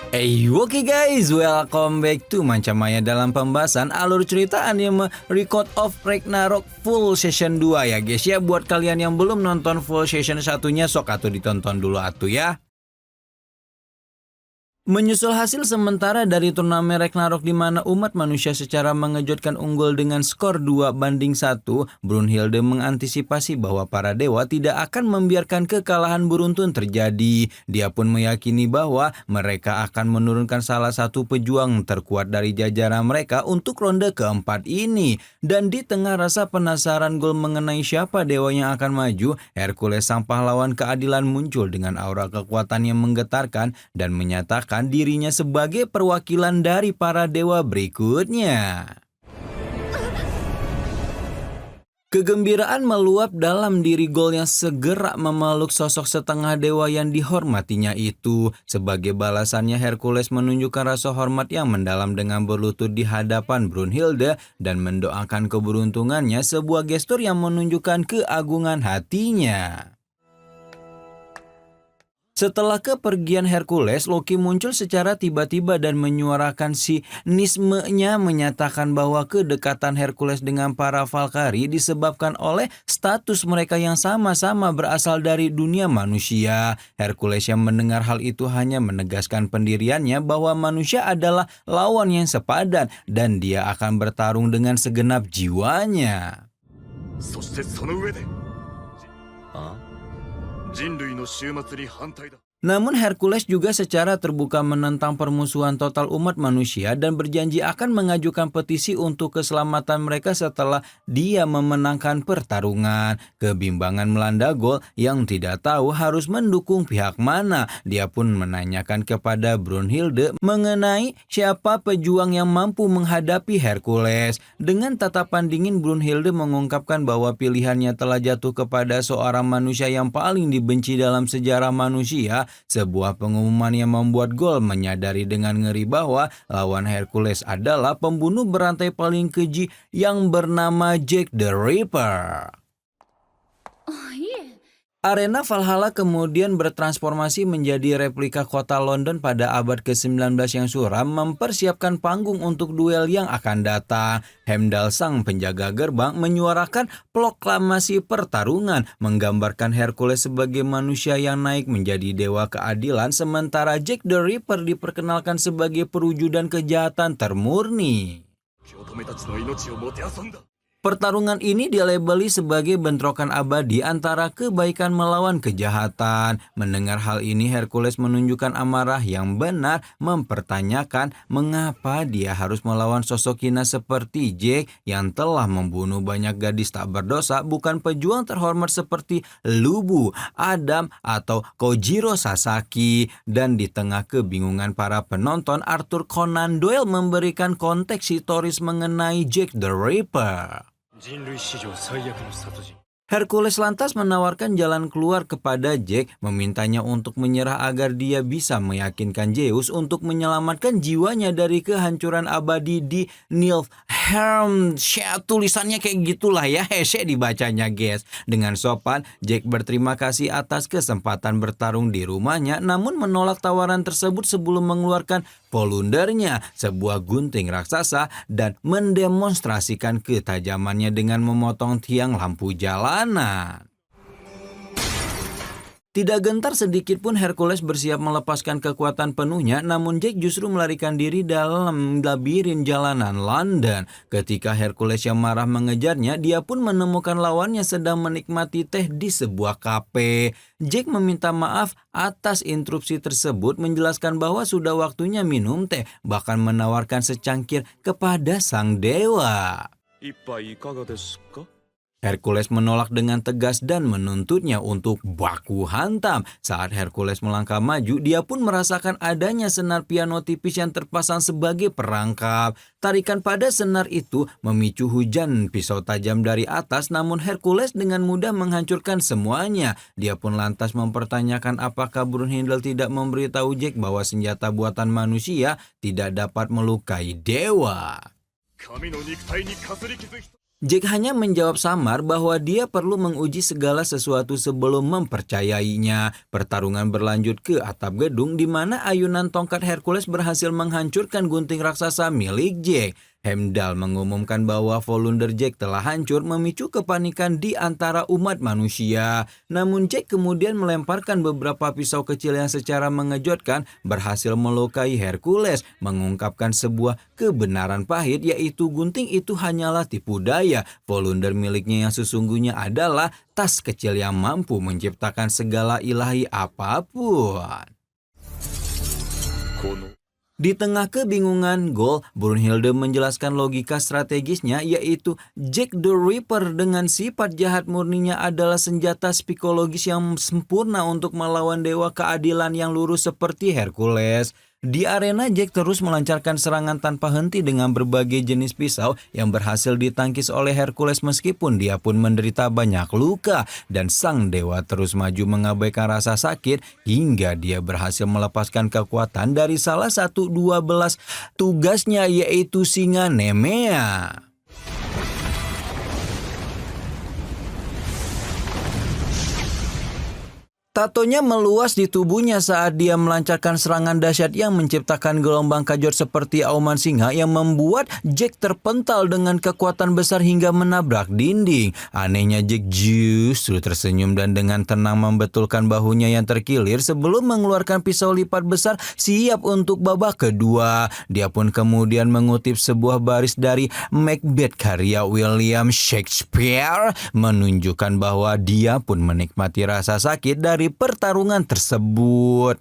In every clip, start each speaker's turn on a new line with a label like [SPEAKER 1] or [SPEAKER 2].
[SPEAKER 1] Oke guys, welcome back to Mancamaya dalam pembahasan alur cerita anime Record of Ragnarok full season 2 ya guys ya. Buat kalian yang belum nonton full season satunya, sok atuh ditonton dulu atuh ya. Menyusul hasil sementara dari turnamen Ragnarok di mana umat manusia secara mengejutkan unggul dengan skor 2-1, Brunhilde mengantisipasi bahwa para dewa tidak akan membiarkan kekalahan beruntun terjadi. Dia pun meyakini bahwa mereka akan menurunkan salah satu pejuang terkuat dari jajaran mereka untuk ronde keempat ini. Dan di tengah rasa penasaran Gol mengenai siapa dewa yang akan maju, Hercules sang pahlawan keadilan muncul dengan aura kekuatan yang menggetarkan dan menyatakan dirinya sebagai perwakilan dari para dewa berikutnya. Kegembiraan meluap dalam diri Gol yang segera memeluk sosok setengah dewa yang dihormatinya itu. Sebagai balasannya, Hercules menunjukkan rasa hormat yang mendalam dengan berlutut di hadapan Brunhilde dan mendoakan keberuntungannya, sebuah gestur yang menunjukkan keagungan hatinya. Setelah kepergian Hercules, Loki muncul secara tiba-tiba dan menyuarakan sinismenya, menyatakan bahwa kedekatan Hercules dengan para Valkyrie disebabkan oleh status mereka yang sama-sama berasal dari dunia manusia. Hercules yang mendengar hal itu hanya menegaskan pendiriannya bahwa manusia adalah lawan yang sepadan dan dia akan bertarung dengan segenap jiwanya. Namun Hercules juga secara terbuka menentang permusuhan total umat manusia dan berjanji akan mengajukan petisi untuk keselamatan mereka setelah dia memenangkan pertarungan. Kebimbangan melanda Gol yang tidak tahu harus mendukung pihak mana. Dia pun menanyakan kepada Brunhilde mengenai siapa pejuang yang mampu menghadapi Hercules. Dengan tatapan dingin, Brunhilde mengungkapkan bahwa pilihannya telah jatuh kepada seorang manusia yang paling dibenci dalam sejarah manusia. Sebuah pengumuman yang membuat Gol menyadari dengan ngeri bahwa lawan Hercules adalah pembunuh berantai paling keji yang bernama Jack the Ripper. Arena Valhalla kemudian bertransformasi menjadi replika kota London pada abad ke-19 yang suram, mempersiapkan panggung untuk duel yang akan datang. Heimdall sang penjaga gerbang menyuarakan proklamasi pertarungan, menggambarkan Hercules sebagai manusia yang naik menjadi dewa keadilan, sementara Jack the Ripper diperkenalkan sebagai perwujudan kejahatan termurni. Pertarungan ini dilabeli sebagai bentrokan abadi antara kebaikan melawan kejahatan. Mendengar hal ini, Hercules menunjukkan amarah yang benar, mempertanyakan mengapa dia harus melawan sosok hina seperti Jack yang telah membunuh banyak gadis tak berdosa, bukan pejuang terhormat seperti Lubu, Adam, atau Kojiro Sasaki. Dan di tengah kebingungan para penonton, Arthur Conan Doyle memberikan konteks historis mengenai Jack the Ripper. Hercules lantas menawarkan jalan keluar kepada Jack, memintanya untuk menyerah agar dia bisa meyakinkan Zeus untuk menyelamatkan jiwanya dari kehancuran abadi di Niflheim. Tulisannya kayak gitulah ya, hese dibacanya guys. Dengan sopan, Jack berterima kasih atas kesempatan bertarung di rumahnya, namun menolak tawaran tersebut sebelum mengeluarkan Polundernya, sebuah gunting raksasa, dan mendemonstrasikan ketajamannya dengan memotong tiang lampu jalanan. Tidak gentar sedikit pun Hercules bersiap melepaskan kekuatan penuhnya, namun Jack justru melarikan diri dalam labirin jalanan London. Ketika Hercules yang marah mengejarnya, dia pun menemukan lawannya sedang menikmati teh di sebuah kafe. Jack meminta maaf atas interupsi tersebut, menjelaskan bahwa sudah waktunya minum teh, bahkan menawarkan secangkir kepada sang dewa. Hercules menolak dengan tegas dan menuntutnya untuk baku hantam. Saat Hercules melangkah maju, dia pun merasakan adanya senar piano tipis yang terpasang sebagai perangkap. Tarikan pada senar itu memicu hujan pisau tajam dari atas, namun Hercules dengan mudah menghancurkan semuanya. Dia pun lantas mempertanyakan apakah Brunhilde tidak memberitahu Jack bahwa senjata buatan manusia tidak dapat melukai dewa. Jack hanya menjawab samar bahwa dia perlu menguji segala sesuatu sebelum mempercayainya. Pertarungan berlanjut ke atap gedung di mana ayunan tongkat Hercules berhasil menghancurkan gunting raksasa milik Jack. Heimdall mengumumkan bahwa Volunder Jack telah hancur, memicu kepanikan di antara umat manusia. Namun Jack kemudian melemparkan beberapa pisau kecil yang secara mengejutkan berhasil melukai Hercules, mengungkapkan sebuah kebenaran pahit, yaitu gunting itu hanyalah tipu daya. Volunder miliknya yang sesungguhnya adalah tas kecil yang mampu menciptakan segala ilahi apapun. Di tengah kebingungan Gold, Brunhilde menjelaskan logika strategisnya, yaitu Jack the Ripper dengan sifat jahat murninya adalah senjata psikologis yang sempurna untuk melawan dewa keadilan yang lurus seperti Hercules. Di arena, Jack terus melancarkan serangan tanpa henti dengan berbagai jenis pisau yang berhasil ditangkis oleh Hercules meskipun dia pun menderita banyak luka, dan sang dewa terus maju mengabaikan rasa sakit hingga dia berhasil melepaskan kekuatan dari salah satu 12 tugasnya, yaitu singa Nemea. Tatonya meluas di tubuhnya saat dia melancarkan serangan dahsyat yang menciptakan gelombang kajor seperti auman singa yang membuat Jack terpental dengan kekuatan besar hingga menabrak dinding. Anehnya Jack justru tersenyum dan dengan tenang membetulkan bahunya yang terkilir sebelum mengeluarkan pisau lipat besar siap untuk babak kedua. Dia pun kemudian mengutip sebuah baris dari Macbeth karya William Shakespeare, menunjukkan bahwa dia pun menikmati rasa sakit dari pertarungan tersebut.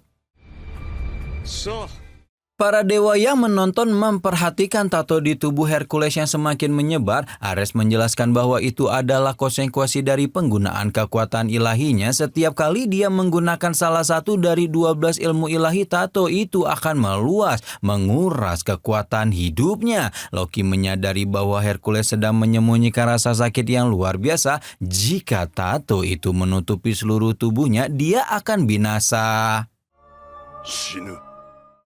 [SPEAKER 1] Para dewa yang menonton memperhatikan tato di tubuh Hercules yang semakin menyebar. Ares menjelaskan bahwa itu adalah konsekuensi dari penggunaan kekuatan ilahinya. Setiap kali dia menggunakan salah satu dari 12 ilmu ilahi, tato itu akan meluas, menguras kekuatan hidupnya. Loki menyadari bahwa Hercules sedang menyembunyikan rasa sakit yang luar biasa. Jika tato itu menutupi seluruh tubuhnya, dia akan binasa.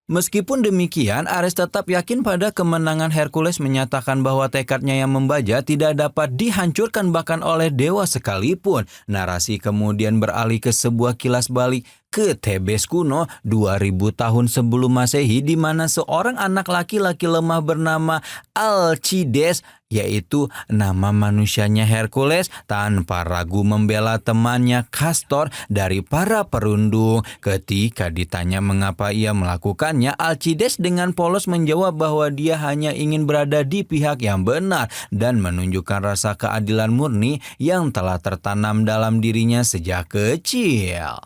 [SPEAKER 1] Meskipun demikian, Ares tetap yakin pada kemenangan. Hercules menyatakan bahwa tekadnya yang membaja tidak dapat dihancurkan bahkan oleh dewa sekalipun. Narasi kemudian beralih ke sebuah kilas balik ke Thebes kuno 2000 tahun sebelum Masehi, di mana seorang anak laki-laki lemah bernama Alcides, yaitu nama manusianya Hercules, tanpa ragu membela temannya Castor dari para perundung. Ketika ditanya mengapa ia melakukannya, Alcides dengan polos menjawab bahwa dia hanya ingin berada di pihak yang benar dan menunjukkan rasa keadilan murni yang telah tertanam dalam dirinya sejak kecil.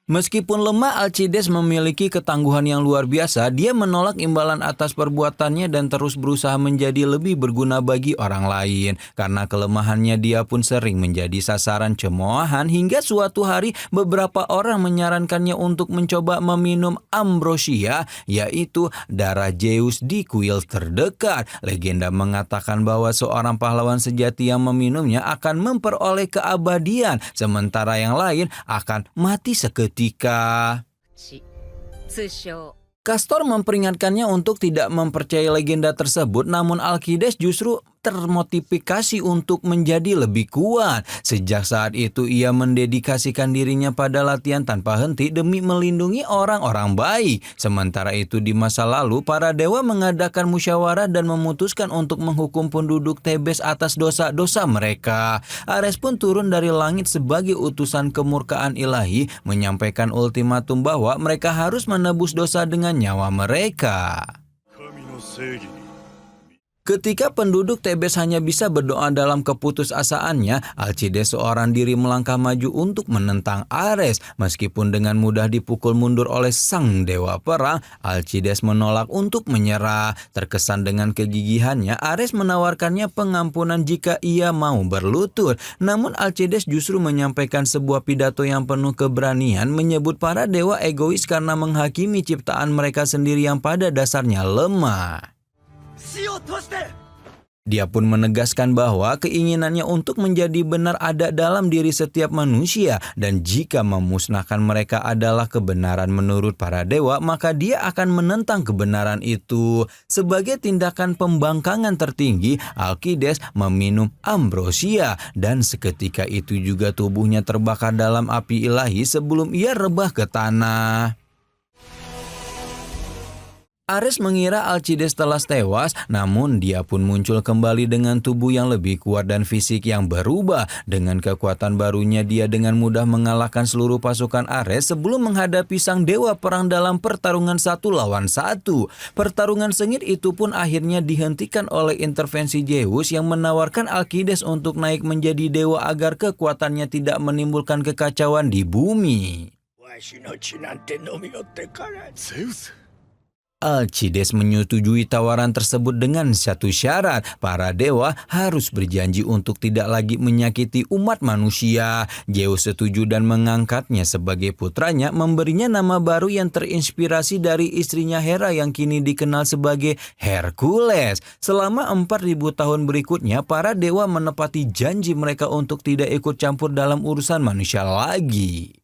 [SPEAKER 1] Meskipun lemah, Alcides memiliki ketangguhan yang luar biasa. Dia menolak imbalan atas perbuatannya dan terus berusaha menjadi lebih berguna bagi orang lain. Karena kelemahannya, dia pun sering menjadi sasaran cemoohan hingga suatu hari beberapa orang menyarankannya untuk mencoba meminum ambrosia, yaitu darah Zeus di kuil terdekat. Legenda mengatakan bahwa seorang pahlawan sejati yang meminumnya akan memperoleh keabadian, sementara yang lain akan mati seketika. Castor memperingatkannya untuk tidak mempercayai legenda tersebut, namun Alcides justru termotivasi untuk menjadi lebih kuat. Sejak saat itu ia mendedikasikan dirinya pada latihan tanpa henti demi melindungi orang-orang baik. Sementara itu di masa lalu, para dewa mengadakan musyawarah dan memutuskan untuk menghukum penduduk Thebes atas dosa-dosa mereka. Ares pun turun dari langit sebagai utusan kemurkaan ilahi, menyampaikan ultimatum bahwa mereka harus menebus dosa dengan nyawa mereka. Ketika penduduk Thebes hanya bisa berdoa dalam keputusasaannya, Alcides seorang diri melangkah maju untuk menentang Ares. Meskipun dengan mudah dipukul mundur oleh sang dewa perang, Alcides menolak untuk menyerah. Terkesan dengan kegigihannya, Ares menawarkannya pengampunan jika ia mau berlutut. Namun Alcides justru menyampaikan sebuah pidato yang penuh keberanian, menyebut para dewa egois karena menghakimi ciptaan mereka sendiri yang pada dasarnya lemah. Dia pun menegaskan bahwa keinginannya untuk menjadi benar ada dalam diri setiap manusia dan jika memusnahkan mereka adalah kebenaran menurut para dewa, maka dia akan menentang kebenaran itu. Sebagai tindakan pembangkangan tertinggi, Alkides meminum ambrosia dan seketika itu juga tubuhnya terbakar dalam api ilahi sebelum ia rebah ke tanah. Ares mengira Alcides telah tewas, namun dia pun muncul kembali dengan tubuh yang lebih kuat dan fisik yang berubah. Dengan kekuatan barunya dia dengan mudah mengalahkan seluruh pasukan Ares sebelum menghadapi sang dewa perang dalam pertarungan 1 lawan 1. Pertarungan sengit itu pun akhirnya dihentikan oleh intervensi Zeus yang menawarkan Alcides untuk naik menjadi dewa agar kekuatannya tidak menimbulkan kekacauan di bumi. Alcides menyetujui tawaran tersebut dengan satu syarat, para dewa harus berjanji untuk tidak lagi menyakiti umat manusia. Zeus setuju dan mengangkatnya sebagai putranya, memberinya nama baru yang terinspirasi dari istrinya Hera yang kini dikenal sebagai Hercules. Selama 4.000 tahun berikutnya, para dewa menepati janji mereka untuk tidak ikut campur dalam urusan manusia lagi.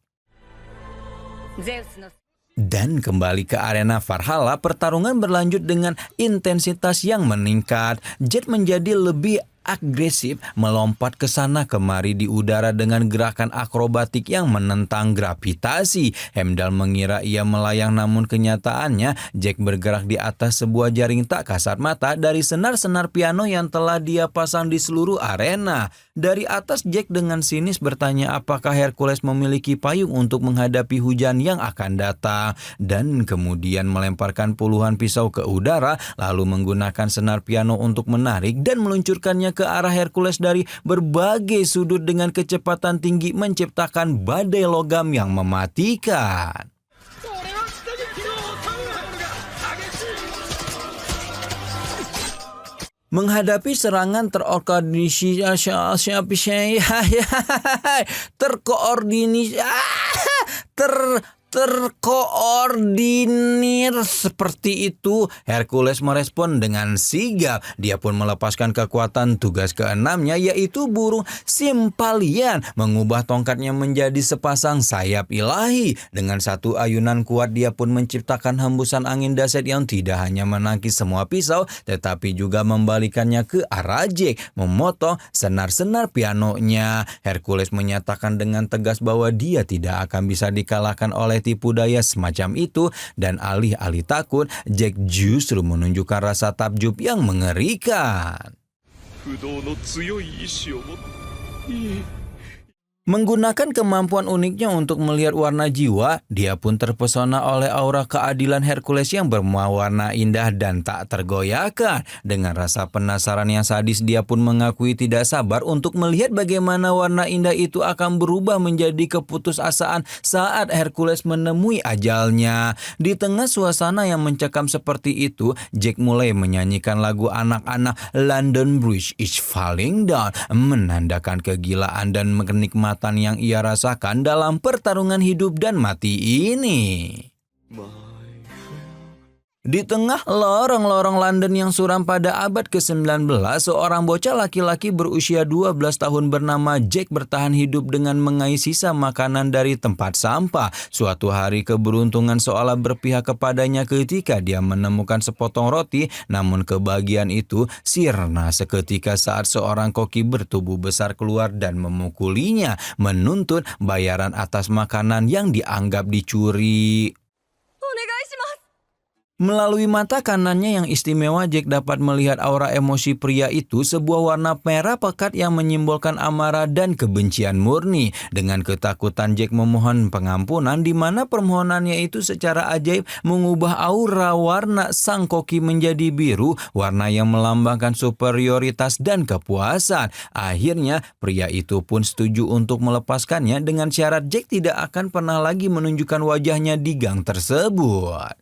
[SPEAKER 1] Dan kembali ke arena Valhalla, pertarungan berlanjut dengan intensitas yang meningkat. Jet menjadi lebih agresif, melompat ke sana kemari di udara dengan gerakan akrobatik yang menentang gravitasi. Heimdall mengira ia melayang, namun kenyataannya Jack bergerak di atas sebuah jaring tak kasat mata dari senar-senar piano yang telah dia pasang di seluruh arena. Dari atas Jack dengan sinis bertanya apakah Hercules memiliki payung untuk menghadapi hujan yang akan datang, dan kemudian melemparkan puluhan pisau ke udara, lalu menggunakan senar piano untuk menarik dan meluncurkannya ke arah Hercules dari berbagai sudut dengan kecepatan tinggi, menciptakan badai logam yang mematikan. Menghadapi serangan terkoordinir seperti itu, Hercules merespon dengan sigap. Dia pun melepaskan kekuatan tugas keenamnya, yaitu burung Simpalian, mengubah tongkatnya menjadi sepasang sayap ilahi. Dengan satu ayunan kuat dia pun menciptakan hembusan angin dahsyat yang tidak hanya menangkis semua pisau, tetapi juga membalikannya ke arah Jack, memotong senar-senar pianonya. Hercules menyatakan dengan tegas bahwa dia tidak akan bisa dikalahkan oleh tipu daya semacam itu, dan alih-alih takut, Jack justru menunjukkan rasa takjub yang mengerikan. Menggunakan kemampuan uniknya untuk melihat warna jiwa, dia pun terpesona oleh aura keadilan Hercules yang berwarna indah dan tak tergoyahkan. Dengan rasa penasaran yang sadis, dia pun mengakui tidak sabar untuk melihat bagaimana warna indah itu akan berubah menjadi keputusasaan saat Hercules menemui ajalnya. Di tengah suasana yang mencekam seperti itu, Jack mulai menyanyikan lagu anak-anak London Bridge is Falling Down, menandakan kegilaan dan kenikmatan yang ia rasakan dalam pertarungan hidup dan mati ini. Di tengah lorong-lorong London yang suram pada abad ke-19, seorang bocah laki-laki berusia 12 tahun bernama Jack bertahan hidup dengan mengais sisa makanan dari tempat sampah. Suatu hari keberuntungan seolah berpihak kepadanya ketika dia menemukan sepotong roti, namun kebahagiaan itu sirna seketika saat seorang koki bertubuh besar keluar dan memukulinya, menuntut bayaran atas makanan yang dianggap dicuri. Melalui mata kanannya yang istimewa, Jack dapat melihat aura emosi pria itu, sebuah warna merah pekat yang menyimbolkan amarah dan kebencian murni. Dengan ketakutan, Jack memohon pengampunan, di mana permohonannya itu secara ajaib mengubah aura warna sang koki menjadi biru, warna yang melambangkan superioritas dan kepuasan. Akhirnya, pria itu pun setuju untuk melepaskannya dengan syarat Jack tidak akan pernah lagi menunjukkan wajahnya di gang tersebut.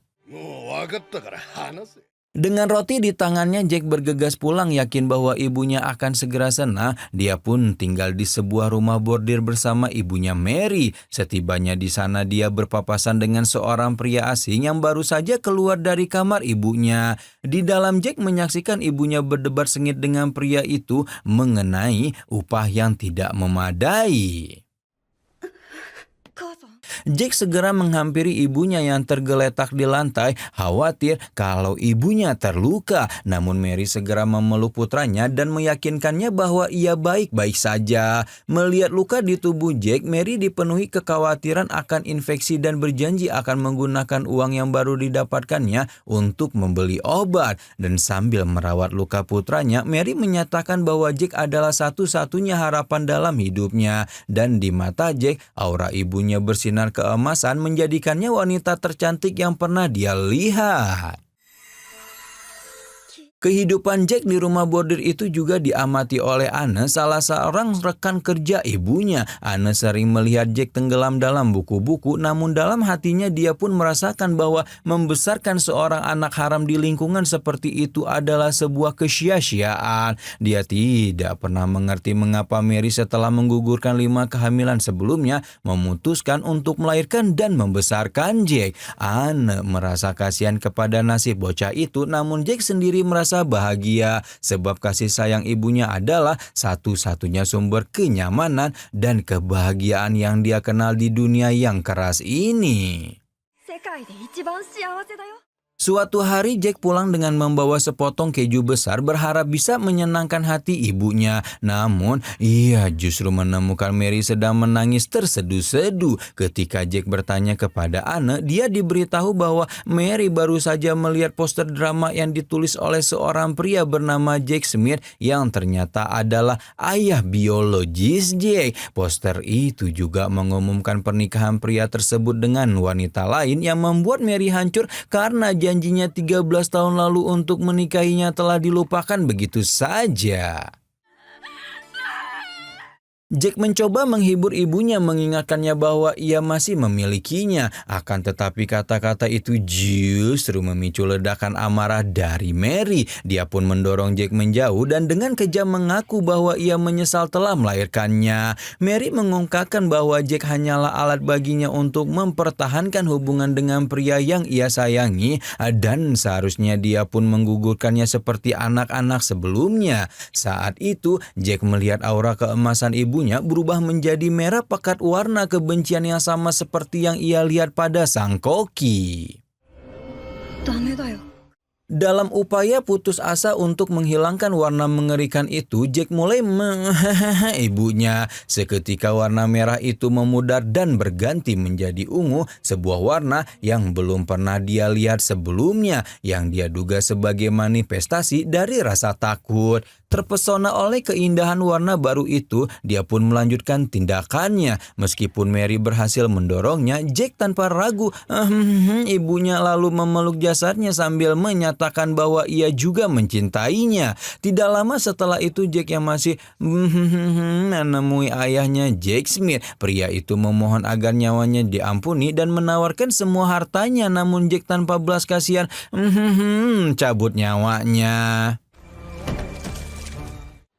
[SPEAKER 1] Dengan roti di tangannya, Jack bergegas pulang yakin bahwa ibunya akan segera senang. Dia pun tinggal di sebuah rumah bordir bersama ibunya Mary. Setibanya di sana dia berpapasan dengan seorang pria asing yang baru saja keluar dari kamar ibunya. Di dalam, Jack menyaksikan ibunya berdebat sengit dengan pria itu mengenai upah yang tidak memadai. Jack segera menghampiri ibunya yang tergeletak di lantai, khawatir kalau ibunya terluka. Namun Mary segera memeluk putranya dan meyakinkannya bahwa ia baik-baik saja. Melihat luka di tubuh Jack, Mary dipenuhi kekhawatiran akan infeksi dan berjanji akan menggunakan uang yang baru didapatkannya untuk membeli obat. Dan sambil merawat luka putranya, Mary menyatakan bahwa Jack adalah satu-satunya harapan dalam hidupnya. Dan di mata Jack, aura ibunya bersinar keemasan, menjadikannya wanita tercantik yang pernah dia lihat. Kehidupan Jack di rumah bordir itu juga diamati oleh Anne, salah seorang rekan kerja ibunya. Anne sering melihat Jack tenggelam dalam buku-buku, namun dalam hatinya dia pun merasakan bahwa membesarkan seorang anak haram di lingkungan seperti itu adalah sebuah kesia-siaan. Dia tidak pernah mengerti mengapa Mary setelah menggugurkan 5 kehamilan sebelumnya memutuskan untuk melahirkan dan membesarkan Jack. Anne merasa kasihan kepada nasib bocah itu, namun Jack sendiri merasa bahagia sebab kasih sayang ibunya adalah satu-satunya sumber kenyamanan dan kebahagiaan yang dia kenal di dunia yang keras ini. Suatu hari Jack pulang dengan membawa sepotong keju besar, berharap bisa menyenangkan hati ibunya. Namun ia justru menemukan Mary sedang menangis terseduh-seduh. Ketika Jack bertanya kepada Anne, dia diberitahu bahwa Mary baru saja melihat poster drama yang ditulis oleh seorang pria bernama Jack Smith yang ternyata adalah ayah biologis Jack. Poster itu juga mengumumkan pernikahan pria tersebut dengan wanita lain yang membuat Mary hancur karena janjinya 13 tahun lalu untuk menikahinya telah dilupakan begitu saja. Jack mencoba menghibur ibunya, mengingatkannya bahwa ia masih memilikinya. Akan tetapi kata-kata itu justru memicu ledakan amarah dari Mary. Dia pun mendorong Jack menjauh dan dengan kejam mengaku bahwa ia menyesal telah melahirkannya. Mary mengungkapkan bahwa Jack hanyalah alat baginya untuk mempertahankan hubungan dengan pria yang ia sayangi dan seharusnya dia pun menggugurkannya seperti anak-anak sebelumnya. Saat itu Jack melihat aura keemasan ibunya berubah menjadi merah pekat, warna kebencian yang sama seperti yang ia lihat pada sang koki. Dalam upaya putus asa untuk menghilangkan warna mengerikan itu, Jack mulai ibunya. Seketika warna merah itu memudar dan berganti menjadi ungu, sebuah warna yang belum pernah dia lihat sebelumnya, yang dia duga sebagai manifestasi dari rasa takut. Terpesona oleh keindahan warna baru itu, dia pun melanjutkan tindakannya. Meskipun Mary berhasil mendorongnya, Jack tanpa ragu ibunya lalu memeluk jasadnya sambil menyatakan bahwa ia juga mencintainya. Tidak lama setelah itu Jack yang masih menemui ayahnya Jack Smith. Pria itu memohon agar nyawanya diampuni dan menawarkan semua hartanya, namun Jack tanpa belas kasihan cabut nyawanya.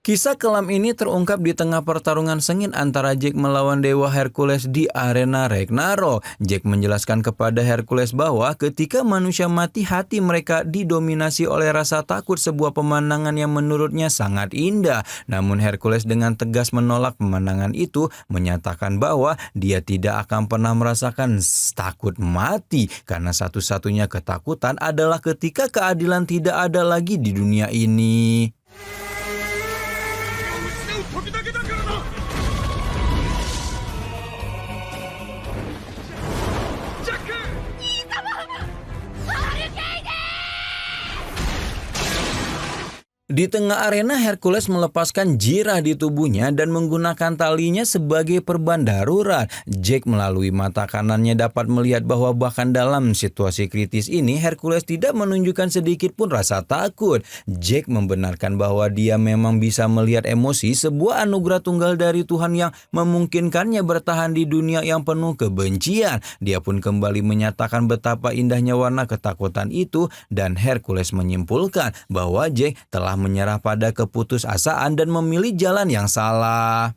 [SPEAKER 1] Kisah kelam ini terungkap di tengah pertarungan sengit antara Jack melawan Dewa Hercules di arena Ragnarok. Jack menjelaskan kepada Hercules bahwa ketika manusia mati, hati mereka didominasi oleh rasa takut, sebuah pemandangan yang menurutnya sangat indah. Namun Hercules dengan tegas menolak pemandangan itu, menyatakan bahwa dia tidak akan pernah merasakan takut mati, karena satu-satunya ketakutan adalah ketika keadilan tidak ada lagi di dunia ini. Di tengah arena, Hercules melepaskan jirah di tubuhnya dan menggunakan talinya sebagai perban darurat. Jack melalui mata kanannya dapat melihat bahwa bahkan dalam situasi kritis ini, Hercules tidak menunjukkan sedikit pun rasa takut. Jack membenarkan bahwa dia memang bisa melihat emosi, sebuah anugerah tunggal dari Tuhan yang memungkinkannya bertahan di dunia yang penuh kebencian. Dia pun kembali menyatakan betapa indahnya warna ketakutan itu, dan Hercules menyimpulkan bahwa Jack telah menyerah pada keputusasaan dan memilih jalan yang salah.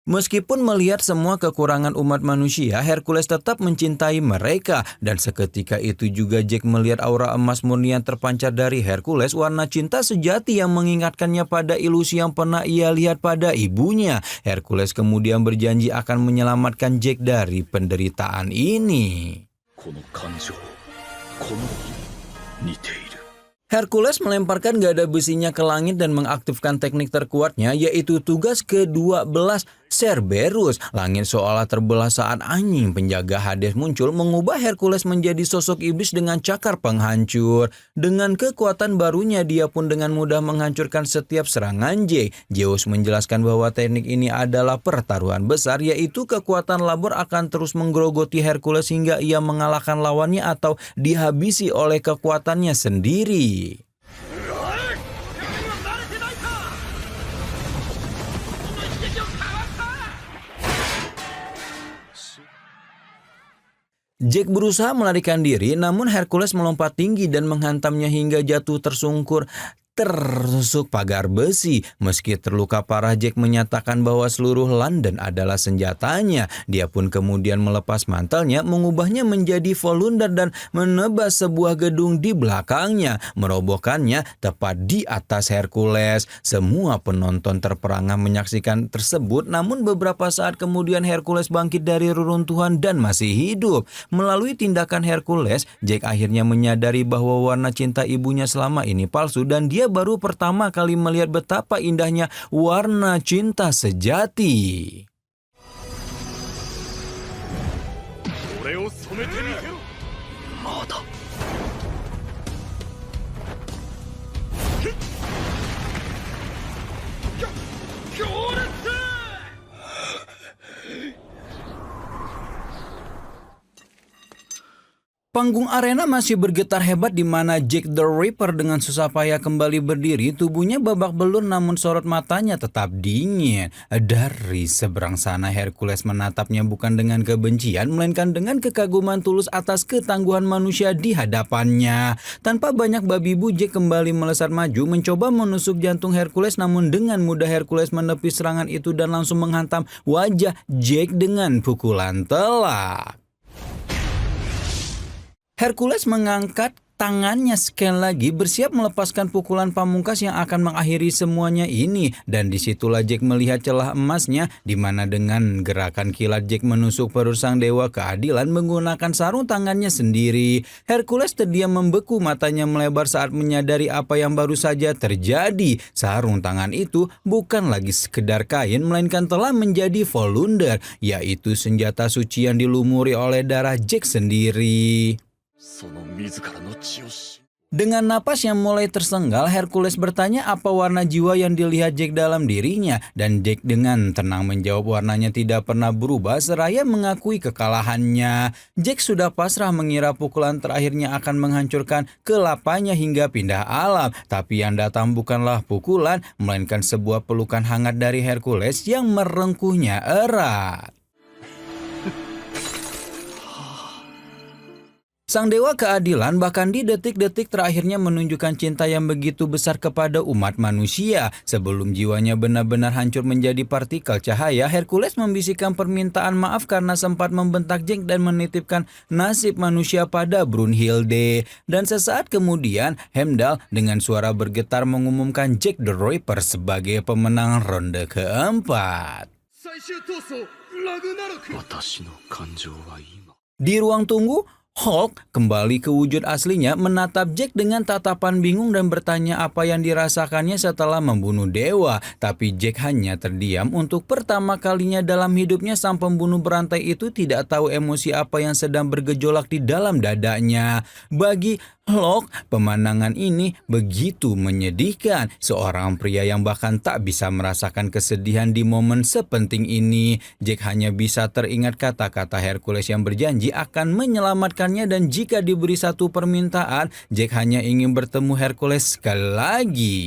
[SPEAKER 1] Meskipun melihat semua kekurangan umat manusia, Hercules tetap mencintai mereka. Dan seketika itu juga Jack melihat aura emas murni yang terpancar dari Hercules, warna cinta sejati yang mengingatkannya pada ilusi yang pernah ia lihat pada ibunya. Hercules kemudian berjanji akan menyelamatkan Jack dari penderitaan ini. Hercules melemparkan gada besinya ke langit dan mengaktifkan teknik terkuatnya, yaitu tugas ke-12 Cerberus. Langit seolah terbelah saat anjing penjaga Hades muncul, mengubah Hercules menjadi sosok iblis dengan cakar penghancur. Dengan kekuatan barunya, dia pun dengan mudah menghancurkan setiap serangan Jack. Zeus menjelaskan bahwa teknik ini adalah pertaruhan besar, yaitu kekuatan labor akan terus menggerogoti Hercules hingga ia mengalahkan lawannya atau dihabisi oleh kekuatannya sendiri. Jack berusaha melarikan diri, namun Hercules melompat tinggi dan menghantamnya hingga jatuh tersungkur tertusuk pagar besi. Meski terluka parah, Jack menyatakan bahwa seluruh London adalah senjatanya. Dia pun kemudian melepas mantelnya, mengubahnya menjadi volunder dan menebas sebuah gedung di belakangnya, merobohkannya tepat di atas Hercules. Semua penonton terperangah menyaksikan tersebut, namun beberapa saat kemudian Hercules bangkit dari reruntuhan dan masih hidup. Melalui tindakan Hercules, Jack akhirnya menyadari bahwa warna cinta ibunya selama ini palsu, dan dia baru pertama kali melihat betapa indahnya warna cinta sejati. Panggung arena masih bergetar hebat di mana Jack the Ripper dengan susah payah kembali berdiri. Tubuhnya babak belur namun sorot matanya tetap dingin. Dari seberang sana Hercules menatapnya bukan dengan kebencian, melainkan dengan kekaguman tulus atas ketangguhan manusia di hadapannya. Tanpa banyak babi bu, Jack kembali melesat maju mencoba menusuk jantung Hercules, namun dengan mudah Hercules menepis serangan itu dan langsung menghantam wajah Jack dengan pukulan telak. Hercules mengangkat tangannya sekali lagi, bersiap melepaskan pukulan pamungkas yang akan mengakhiri semuanya ini. Dan disitulah Jack melihat celah emasnya, di mana dengan gerakan kilat Jack menusuk perut sang dewa keadilan menggunakan sarung tangannya sendiri. Hercules terdiam membeku, matanya melebar saat menyadari apa yang baru saja terjadi. Sarung tangan itu bukan lagi sekedar kain, melainkan telah menjadi volunder, yaitu senjata suci yang dilumuri oleh darah Jack sendiri. Dengan napas yang mulai tersenggal, Hercules bertanya apa warna jiwa yang dilihat Jack dalam dirinya, dan Jack dengan tenang menjawab warnanya tidak pernah berubah, seraya mengakui kekalahannya. Jack sudah pasrah mengira pukulan terakhirnya akan menghancurkan kelapanya hingga pindah alam, tapi yang datang bukanlah pukulan, melainkan sebuah pelukan hangat dari Hercules yang merengkuhnya erat. Sang dewa keadilan bahkan di detik-detik terakhirnya menunjukkan cinta yang begitu besar kepada umat manusia. Sebelum jiwanya benar-benar hancur menjadi partikel cahaya, Hercules membisikkan permintaan maaf karena sempat membentak Jack dan menitipkan nasib manusia pada Brunhilde. Dan sesaat kemudian, Heimdall dengan suara bergetar mengumumkan Jack the Ripper sebagai pemenang ronde keempat. Di ruang tunggu, Hulk kembali ke wujud aslinya, menatap Jack dengan tatapan bingung dan bertanya apa yang dirasakannya setelah membunuh dewa. Tapi Jack hanya terdiam. Untuk pertama kalinya dalam hidupnya, sang pembunuh berantai itu tidak tahu emosi apa yang sedang bergejolak di dalam dadanya. Bagi Lok, pemandangan ini begitu menyedihkan. Seorang pria yang bahkan tak bisa merasakan kesedihan di momen sepenting ini. Jack hanya bisa teringat kata-kata Hercules yang berjanji akan menyelamatkannya, dan jika diberi satu permintaan, Jack hanya ingin bertemu Hercules sekali lagi.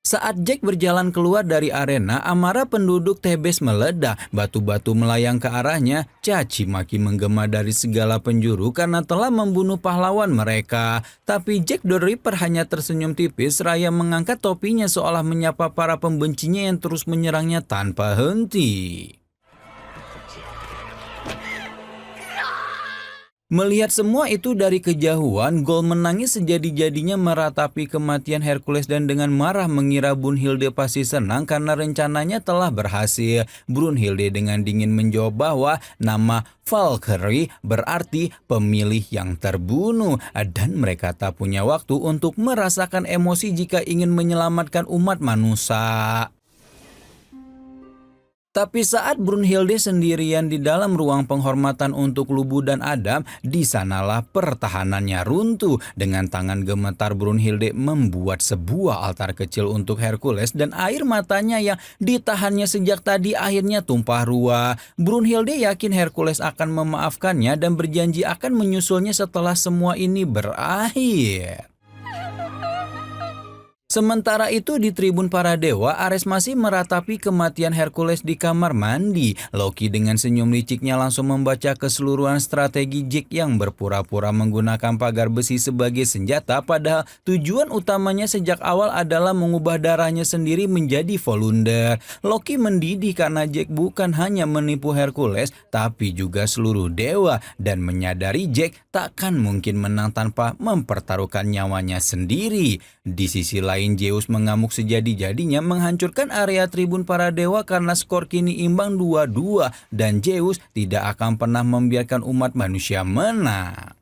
[SPEAKER 1] Saat Jack berjalan keluar dari arena, amarah penduduk Thebes meledak. Batu-batu melayang ke arahnya. Caci maki menggema dari segala penjuru karena telah membunuh pahlawan mereka. Tapi Jack the Ripper hanya tersenyum tipis seraya mengangkat topinya seolah menyapa para pembencinya yang terus menyerangnya tanpa henti. Melihat semua itu dari kejauhan, Gol menangis sejadi-jadinya meratapi kematian Hercules dan dengan marah mengira Brunhilde pasti senang karena rencananya telah berhasil. Brunhilde dengan dingin menjawab bahwa nama Valkyrie berarti pemilih yang terbunuh, dan mereka tak punya waktu untuk merasakan emosi jika ingin menyelamatkan umat manusia. Tapi saat Brunhilde sendirian di dalam ruang penghormatan untuk Lubu dan Adam, di sanalah pertahanannya runtuh. Dengan tangan gemetar, Brunhilde membuat sebuah altar kecil untuk Hercules dan air matanya yang ditahannya sejak tadi akhirnya tumpah ruah. Brunhilde yakin Hercules akan memaafkannya dan berjanji akan menyusulnya setelah semua ini berakhir. Sementara itu di tribun para dewa, Ares masih meratapi kematian Hercules di kamar mandi. Loki dengan senyum liciknya langsung membaca keseluruhan strategi Jack yang berpura-pura menggunakan pagar besi sebagai senjata, padahal tujuan utamanya sejak awal adalah mengubah darahnya sendiri menjadi Volunder. Loki mendidih karena Jack bukan hanya menipu Hercules, tapi juga seluruh dewa, dan menyadari Jack takkan mungkin menang tanpa mempertaruhkan nyawanya sendiri. Di sisi lain, Zeus mengamuk sejadi-jadinya menghancurkan area tribun para dewa karena skor kini imbang 2-2 dan Zeus tidak akan pernah membiarkan umat manusia menang.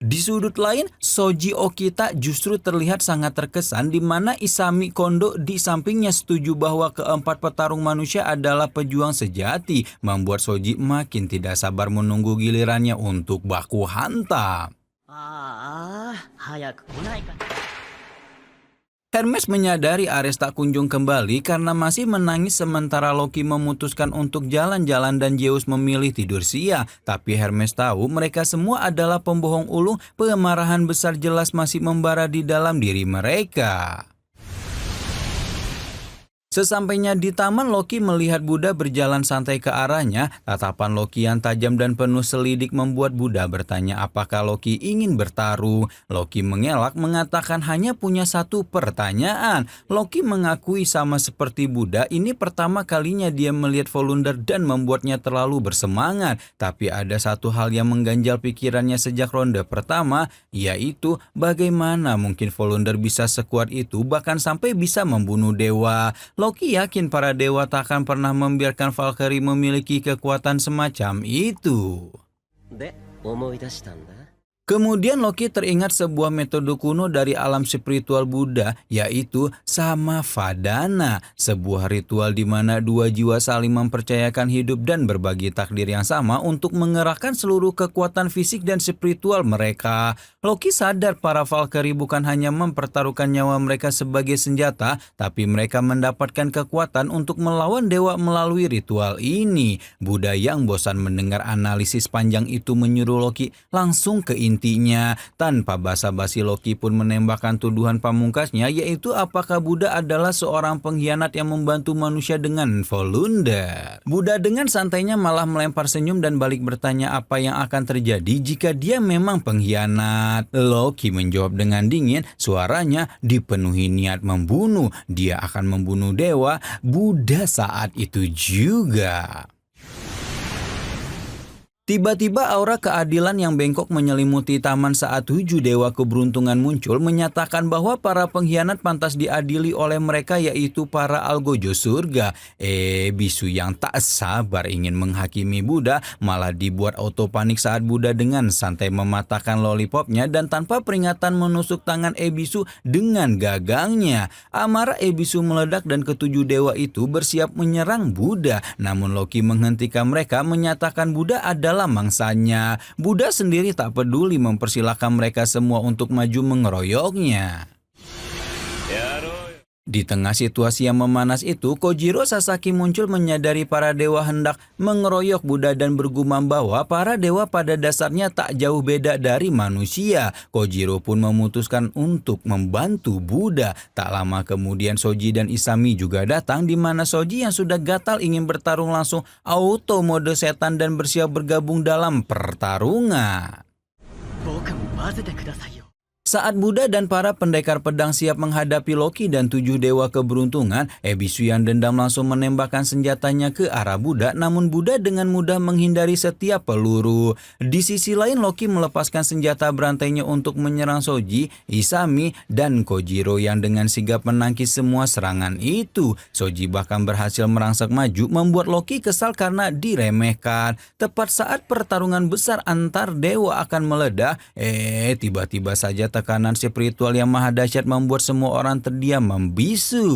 [SPEAKER 1] Di sudut lain, Shoji Okita justru terlihat sangat terkesan di mana Isami Kondo di sampingnya setuju bahwa keempat petarung manusia adalah pejuang sejati, membuat Shoji makin tidak sabar menunggu gilirannya untuk baku hantam. Hermes menyadari Ares tak kunjung kembali karena masih menangis sementara Loki memutuskan untuk jalan-jalan dan Zeus memilih tidur siang. Tapi Hermes tahu mereka semua adalah pembohong ulung, kemarahan besar jelas masih membara di dalam diri mereka. Sesampainya di taman, Loki melihat Buddha berjalan santai ke arahnya. Tatapan Loki yang tajam dan penuh selidik membuat Buddha bertanya apakah Loki ingin bertarung. Loki mengelak mengatakan hanya punya satu pertanyaan. Loki mengakui sama seperti Buddha, ini pertama kalinya dia melihat Volunder dan membuatnya terlalu bersemangat. Tapi ada satu hal yang mengganjal pikirannya sejak ronde pertama, yaitu bagaimana mungkin Volunder bisa sekuat itu bahkan sampai bisa membunuh dewa. Loki yakin para dewa tak akan pernah membiarkan Valkyrie memiliki kekuatan semacam itu. Kemudian Loki teringat sebuah metode kuno dari alam spiritual Buddha, yaitu Samavadana, sebuah ritual di mana dua jiwa saling mempercayakan hidup dan berbagi takdir yang sama untuk mengerahkan seluruh kekuatan fisik dan spiritual mereka. Loki sadar para Valkyrie bukan hanya mempertaruhkan nyawa mereka sebagai senjata, tapi mereka mendapatkan kekuatan untuk melawan dewa melalui ritual ini. Buddha yang bosan mendengar analisis panjang itu menyuruh Loki langsung ke intinya. Tanpa basa-basi, Loki pun menembakkan tuduhan pamungkasnya, yaitu apakah Buddha adalah seorang pengkhianat yang membantu manusia dengan Volunder. Buddha dengan santainya malah melempar senyum dan balik bertanya apa yang akan terjadi jika dia memang pengkhianat. Loki menjawab dengan dingin, suaranya dipenuhi niat membunuh. Dia akan membunuh dewa Buddha saat itu juga. Tiba-tiba aura keadilan yang bengkok menyelimuti taman saat 7 dewa keberuntungan muncul, menyatakan bahwa para pengkhianat pantas diadili oleh mereka, yaitu para algojo surga. Bisu yang tak sabar ingin menghakimi Buddha malah dibuat auto panik saat Buddha dengan santai mematahkan lollipopnya dan tanpa peringatan menusuk tangan Ebisu dengan gagangnya. Amarah Ebisu meledak dan ketujuh dewa itu bersiap menyerang Buddha. Namun Loki menghentikan mereka, menyatakan Buddha adalah adalah mangsanya. Buddha sendiri tak peduli mempersilahkan mereka semua untuk maju mengeroyoknya. Di tengah situasi yang memanas itu, Kojiro Sasaki muncul menyadari para dewa hendak mengeroyok Buddha dan bergumam bahwa para dewa pada dasarnya tak jauh beda dari manusia. Kojiro pun memutuskan untuk membantu Buddha. Tak lama kemudian Soji dan Isami juga datang, di mana Soji yang sudah gatal ingin bertarung langsung auto mode setan dan bersiap bergabung dalam pertarungan. Saat Buddha dan para pendekar pedang siap menghadapi Loki dan 7 dewa keberuntungan, Ebisu yang dendam langsung menembakkan senjatanya ke arah Buddha, namun Buddha dengan mudah menghindari setiap peluru. Di sisi lain, Loki melepaskan senjata berantainya untuk menyerang Soji, Isami, dan Kojiro yang dengan sigap menangkis semua serangan itu. Soji bahkan berhasil merangsek maju, membuat Loki kesal karena diremehkan. Tepat saat pertarungan besar antar dewa akan meledak, tiba-tiba saja tekanan spiritual yang maha dahsyat membuat semua orang terdiam membisu.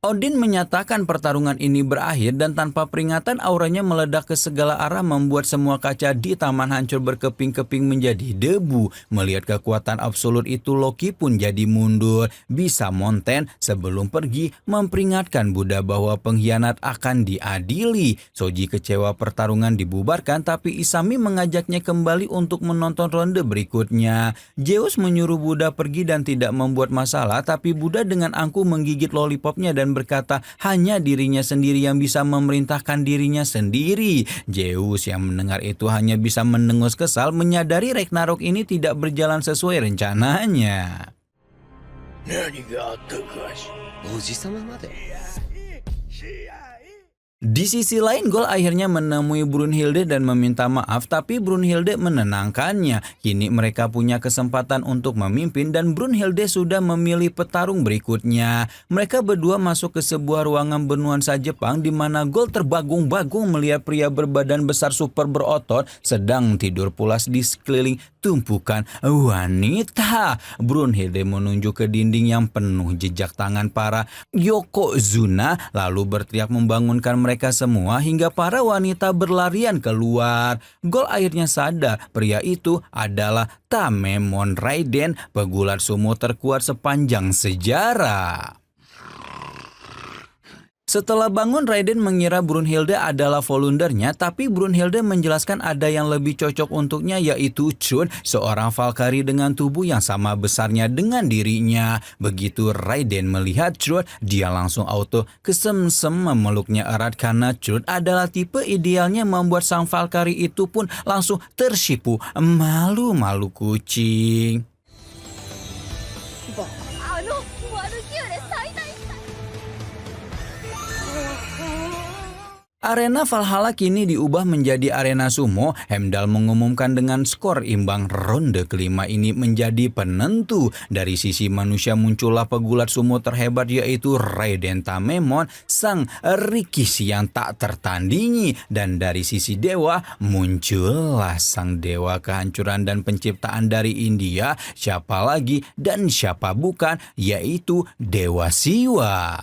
[SPEAKER 1] Odin menyatakan pertarungan ini berakhir dan tanpa peringatan auranya meledak ke segala arah membuat semua kaca di taman hancur berkeping-keping menjadi debu. Melihat kekuatan absolut itu, Loki pun jadi mundur. Bisa Monten sebelum pergi memperingatkan Buddha bahwa pengkhianat akan diadili. Soji kecewa pertarungan dibubarkan, tapi Isami mengajaknya kembali untuk menonton ronde berikutnya. Zeus menyuruh Buddha pergi dan tidak membuat masalah, tapi Buddha dengan angkuh menggigit lollipopnya dan berkata hanya dirinya sendiri yang bisa memerintahkan dirinya sendiri. Zeus yang mendengar itu hanya bisa mendengus kesal, menyadari Ragnarok ini tidak berjalan sesuai rencananya. Di sisi lain, Gol akhirnya menemui Brunhilde dan meminta maaf, tapi Brunhilde menenangkannya. Kini mereka punya kesempatan untuk memimpin dan Brunhilde sudah memilih petarung berikutnya. Mereka berdua masuk ke sebuah ruangan bernuansa Jepang di mana Gol terbagung-bagung melihat pria berbadan besar super berotot sedang tidur pulas di sekeliling tumpukan wanita. Brunhilde menunjuk ke dinding yang penuh jejak tangan para yokozuna lalu berteriak membangunkan mereka semua hingga para wanita berlarian keluar. Gol akhirnya sadar pria itu adalah Tamemon Raiden, pegulat sumo terkuat sepanjang sejarah. Setelah bangun, Raiden mengira Brunhilde adalah volundernya, tapi Brunhilde menjelaskan ada yang lebih cocok untuknya, yaitu Chun, seorang Valkyrie dengan tubuh yang sama besarnya dengan dirinya. Begitu Raiden melihat Chun, dia langsung auto kesemsem memeluknya erat karena Chun adalah tipe idealnya, membuat sang Valkyrie itu pun langsung tersipu malu-malu kucing. Arena Valhalla kini diubah menjadi arena sumo. Heimdall mengumumkan dengan skor imbang. Ronde kelima ini menjadi penentu. Dari sisi manusia muncullah pegulat sumo terhebat, yaitu Raiden Tamemon, sang Rikishi yang tak tertandingi. Dan dari sisi dewa muncullah sang dewa kehancuran dan penciptaan dari India. Siapa lagi dan siapa bukan, yaitu Dewa Siwa.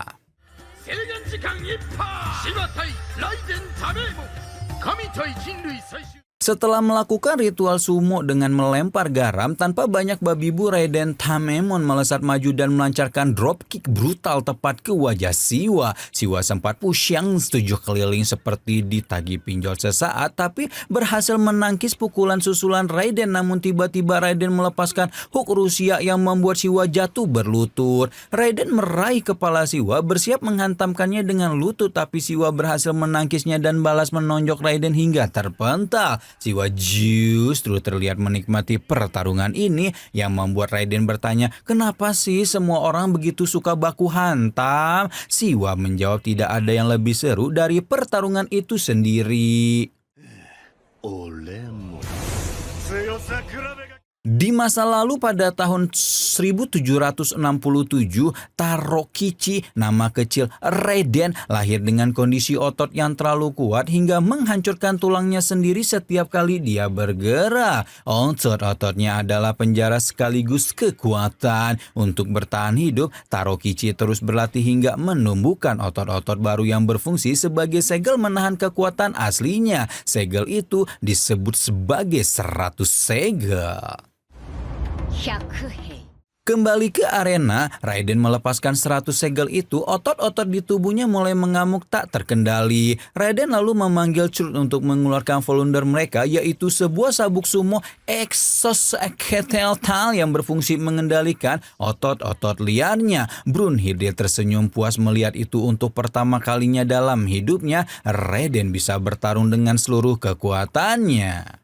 [SPEAKER 1] Setelah melakukan ritual sumo dengan melempar garam, tanpa banyak babi bu, Raiden Tamemon melesat maju dan melancarkan dropkick brutal tepat ke wajah Siwa. Siwa sempat pusyang 7 keliling seperti ditagi pinjol sesaat, tapi berhasil menangkis pukulan susulan Raiden. Namun tiba-tiba Raiden melepaskan hook Rusia yang membuat Siwa jatuh berlutut. Raiden meraih kepala Siwa, bersiap menghantamkannya dengan lutut, tapi Siwa berhasil menangkisnya dan balas menonjok Raiden hingga terpental. Siwa justru terlihat menikmati pertarungan ini yang membuat Raiden bertanya, kenapa sih semua orang begitu suka baku hantam? Siwa menjawab tidak ada yang lebih seru dari pertarungan itu sendiri. Di masa lalu pada tahun 1767, Tarokichi, nama kecil Raiden, lahir dengan kondisi otot yang terlalu kuat hingga menghancurkan tulangnya sendiri setiap kali dia bergerak. Otot-ototnya adalah penjara sekaligus kekuatan. Untuk bertahan hidup, Tarokichi terus berlatih hingga menumbuhkan otot-otot baru yang berfungsi sebagai segel menahan kekuatan aslinya. Segel itu disebut sebagai 100 segel. Kembali ke arena, Raiden melepaskan 100 segel itu, otot-otot di tubuhnya mulai mengamuk tak terkendali. Raiden lalu memanggil Church untuk mengeluarkan volunder mereka, yaitu sebuah sabuk sumo exoskeletal yang berfungsi mengendalikan otot-otot liarnya. Brunhilde tersenyum puas melihat itu. Untuk pertama kalinya dalam hidupnya, Raiden bisa bertarung dengan seluruh kekuatannya.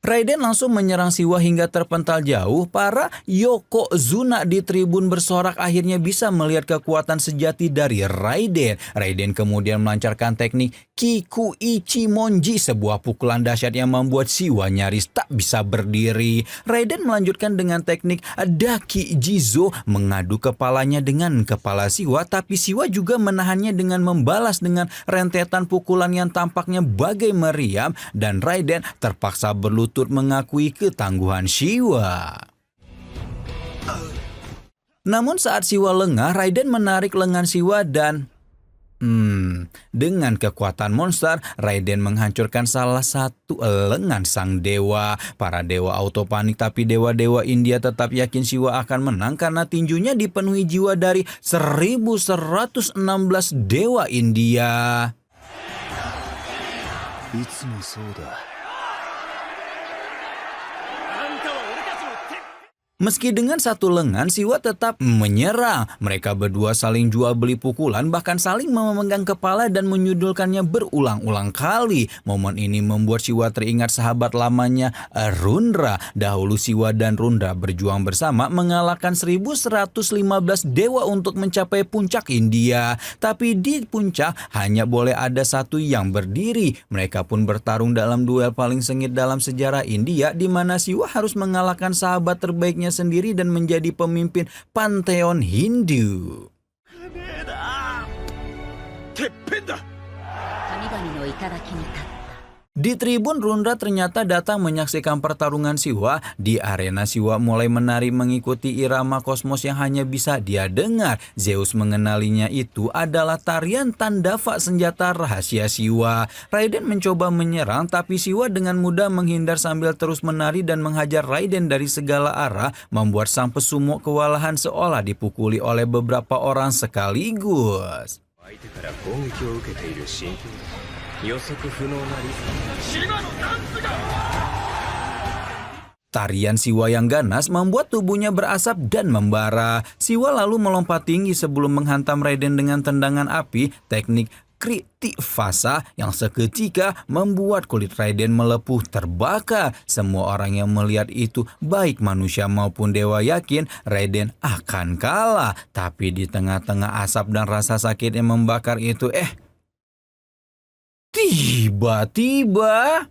[SPEAKER 1] Raiden langsung menyerang Siwa hingga terpental jauh. Para Yokozuna di tribun bersorak akhirnya bisa melihat kekuatan sejati dari Raiden. Raiden kemudian melancarkan teknik Kikuichi Monji, sebuah pukulan dahsyat yang membuat Siwa nyaris tak bisa berdiri. Raiden melanjutkan dengan teknik Daki Jizo, mengadu kepalanya dengan kepala Siwa, tapi Siwa juga menahannya dengan membalas dengan rentetan pukulan yang tampaknya bagai meriam, dan Raiden terpaksa berlutut mengakui ketangguhan Siwa. Namun saat Siwa lengah, Raiden menarik lengan Siwa dan dengan kekuatan monster, Raiden menghancurkan salah satu lengan sang dewa. Para dewa auto panik, tapi dewa-dewa India tetap yakin Siwa akan menang karena tinjunya dipenuhi jiwa dari 1116 dewa India. Meski dengan satu lengan, Siwa tetap menyerang. Mereka berdua saling jual beli pukulan, bahkan saling memegang kepala dan menyudulkannya berulang-ulang kali. Momen ini membuat Siwa teringat sahabat lamanya, Rundra. Dahulu Siwa dan Rundra berjuang bersama mengalahkan 1115 dewa untuk mencapai puncak India. Tapi di puncak hanya boleh ada satu yang berdiri. Mereka pun bertarung dalam duel paling sengit dalam sejarah India, di mana Siwa harus mengalahkan sahabat terbaiknya sendiri dan menjadi pemimpin Pantheon Hindu. Di tribun, Rundra ternyata datang menyaksikan pertarungan Siwa. Di arena, Siwa mulai menari mengikuti irama kosmos yang hanya bisa dia dengar. Zeus mengenalinya itu adalah tarian Tandava, senjata rahasia Siwa. Raiden mencoba menyerang, tapi Siwa dengan mudah menghindar sambil terus menari dan menghajar Raiden dari segala arah, membuat sang pesumo kewalahan seolah dipukuli oleh beberapa orang sekaligus. Tarian Siwa yang ganas membuat tubuhnya berasap dan membara. Siwa lalu melompat tinggi sebelum menghantam Raiden dengan tendangan api, teknik Kritifasa, yang seketika membuat kulit Raiden melepuh terbakar. Semua orang yang melihat itu, baik manusia maupun dewa, yakin Raiden akan kalah. Tapi di tengah-tengah asap dan rasa sakit yang membakar itu, tiba-tiba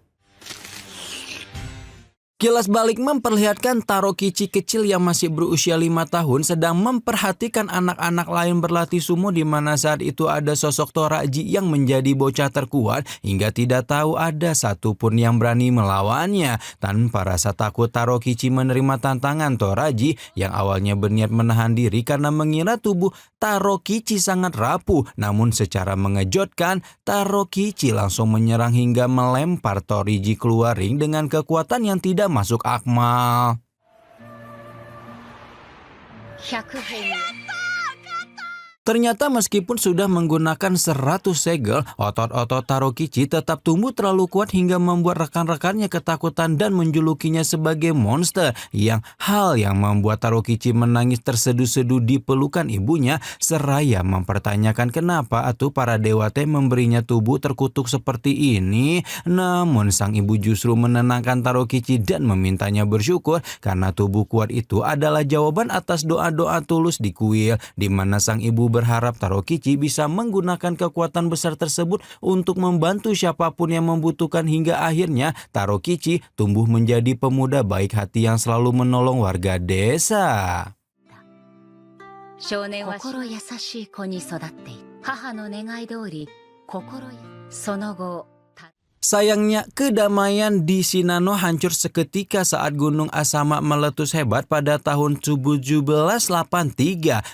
[SPEAKER 1] kilas balik memperlihatkan Tarokichi kecil yang masih berusia 5 tahun sedang memperhatikan anak-anak lain berlatih sumo, di mana saat itu ada sosok Toraji yang menjadi bocah terkuat hingga tidak tahu ada satupun yang berani melawannya. Tanpa rasa takut, Tarokichi menerima tantangan Toraji yang awalnya berniat menahan diri karena mengira tubuh Tarokichi sangat rapuh. Namun secara mengejutkan, Tarokichi langsung menyerang hingga melempar Toraji keluar ring dengan kekuatan yang tidak masuk akal. Ternyata meskipun sudah menggunakan 100 segel, otot-otot Tarokichi tetap tumbuh terlalu kuat hingga membuat rekan-rekannya ketakutan dan menjulukinya sebagai monster. Hal yang membuat Tarokichi menangis terseduh-seduh di pelukan ibunya, seraya mempertanyakan kenapa para dewa memberinya tubuh terkutuk seperti ini. Namun sang ibu justru menenangkan Tarokichi dan memintanya bersyukur karena tubuh kuat itu adalah jawaban atas doa-doa tulus di kuil, di mana sang ibu berharap Tarokichi bisa menggunakan kekuatan besar tersebut untuk membantu siapapun yang membutuhkan hingga akhirnya Tarokichi tumbuh menjadi pemuda baik hati yang selalu menolong warga desa.
[SPEAKER 2] 少年は心優しい子に育っている。母の願い通り心その後
[SPEAKER 1] Sayangnya, kedamaian di Shinano hancur seketika saat Gunung Asama meletus hebat pada tahun 1783,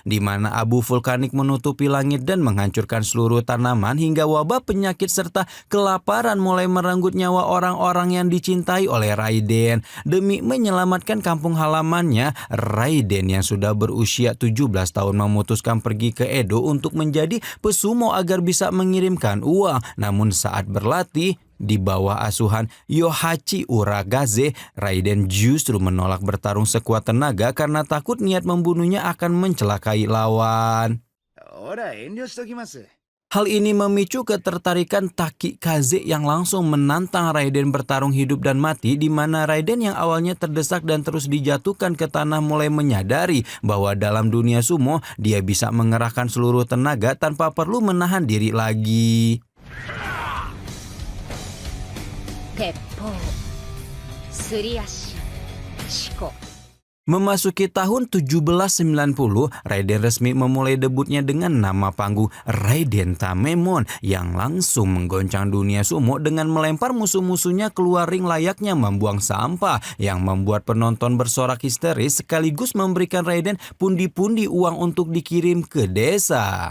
[SPEAKER 1] di mana abu vulkanik menutupi langit dan menghancurkan seluruh tanaman hingga wabah penyakit serta kelaparan mulai merenggut nyawa orang-orang yang dicintai oleh Raiden. Demi menyelamatkan kampung halamannya, Raiden yang sudah berusia 17 tahun memutuskan pergi ke Edo untuk menjadi pesumo agar bisa mengirimkan uang. Namun saat berlatih di bawah asuhan Yohachi Uragaze, Raiden justru menolak bertarung sekuat tenaga karena takut niat membunuhnya akan mencelakai lawan. Hal ini memicu ketertarikan Takikaze yang langsung menantang Raiden bertarung hidup dan mati, di mana Raiden yang awalnya terdesak dan terus dijatuhkan ke tanah mulai menyadari bahwa dalam dunia sumo dia bisa mengerahkan seluruh tenaga tanpa perlu menahan diri lagi. Memasuki tahun 1790, Raiden resmi memulai debutnya dengan nama panggung Raiden Tamemon yang langsung menggoncang dunia sumo dengan melempar musuh-musuhnya keluar ring layaknya membuang sampah, yang membuat penonton bersorak histeris sekaligus memberikan Raiden pundi-pundi uang untuk dikirim ke desa.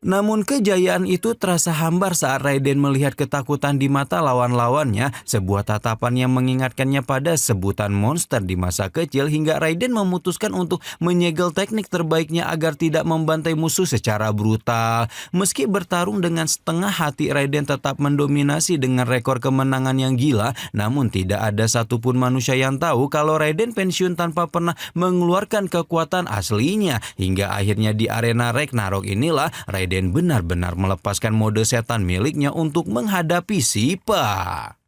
[SPEAKER 1] Namun kejayaan itu terasa hambar saat Raiden melihat ketakutan di mata lawan-lawannya, sebuah tatapan yang mengingatkannya pada sebutan monster di masa kecil hingga Raiden memutuskan untuk menyegel teknik terbaiknya agar tidak membantai musuh secara brutal. Meski bertarung dengan setengah hati, Raiden tetap mendominasi dengan rekor kemenangan yang gila, namun tidak ada satupun manusia yang tahu kalau Raiden pensiun tanpa pernah mengeluarkan kekuatan aslinya. Hingga akhirnya di arena Ragnarok inilah Raiden benar-benar melepaskan mode setan miliknya untuk menghadapi Sippa.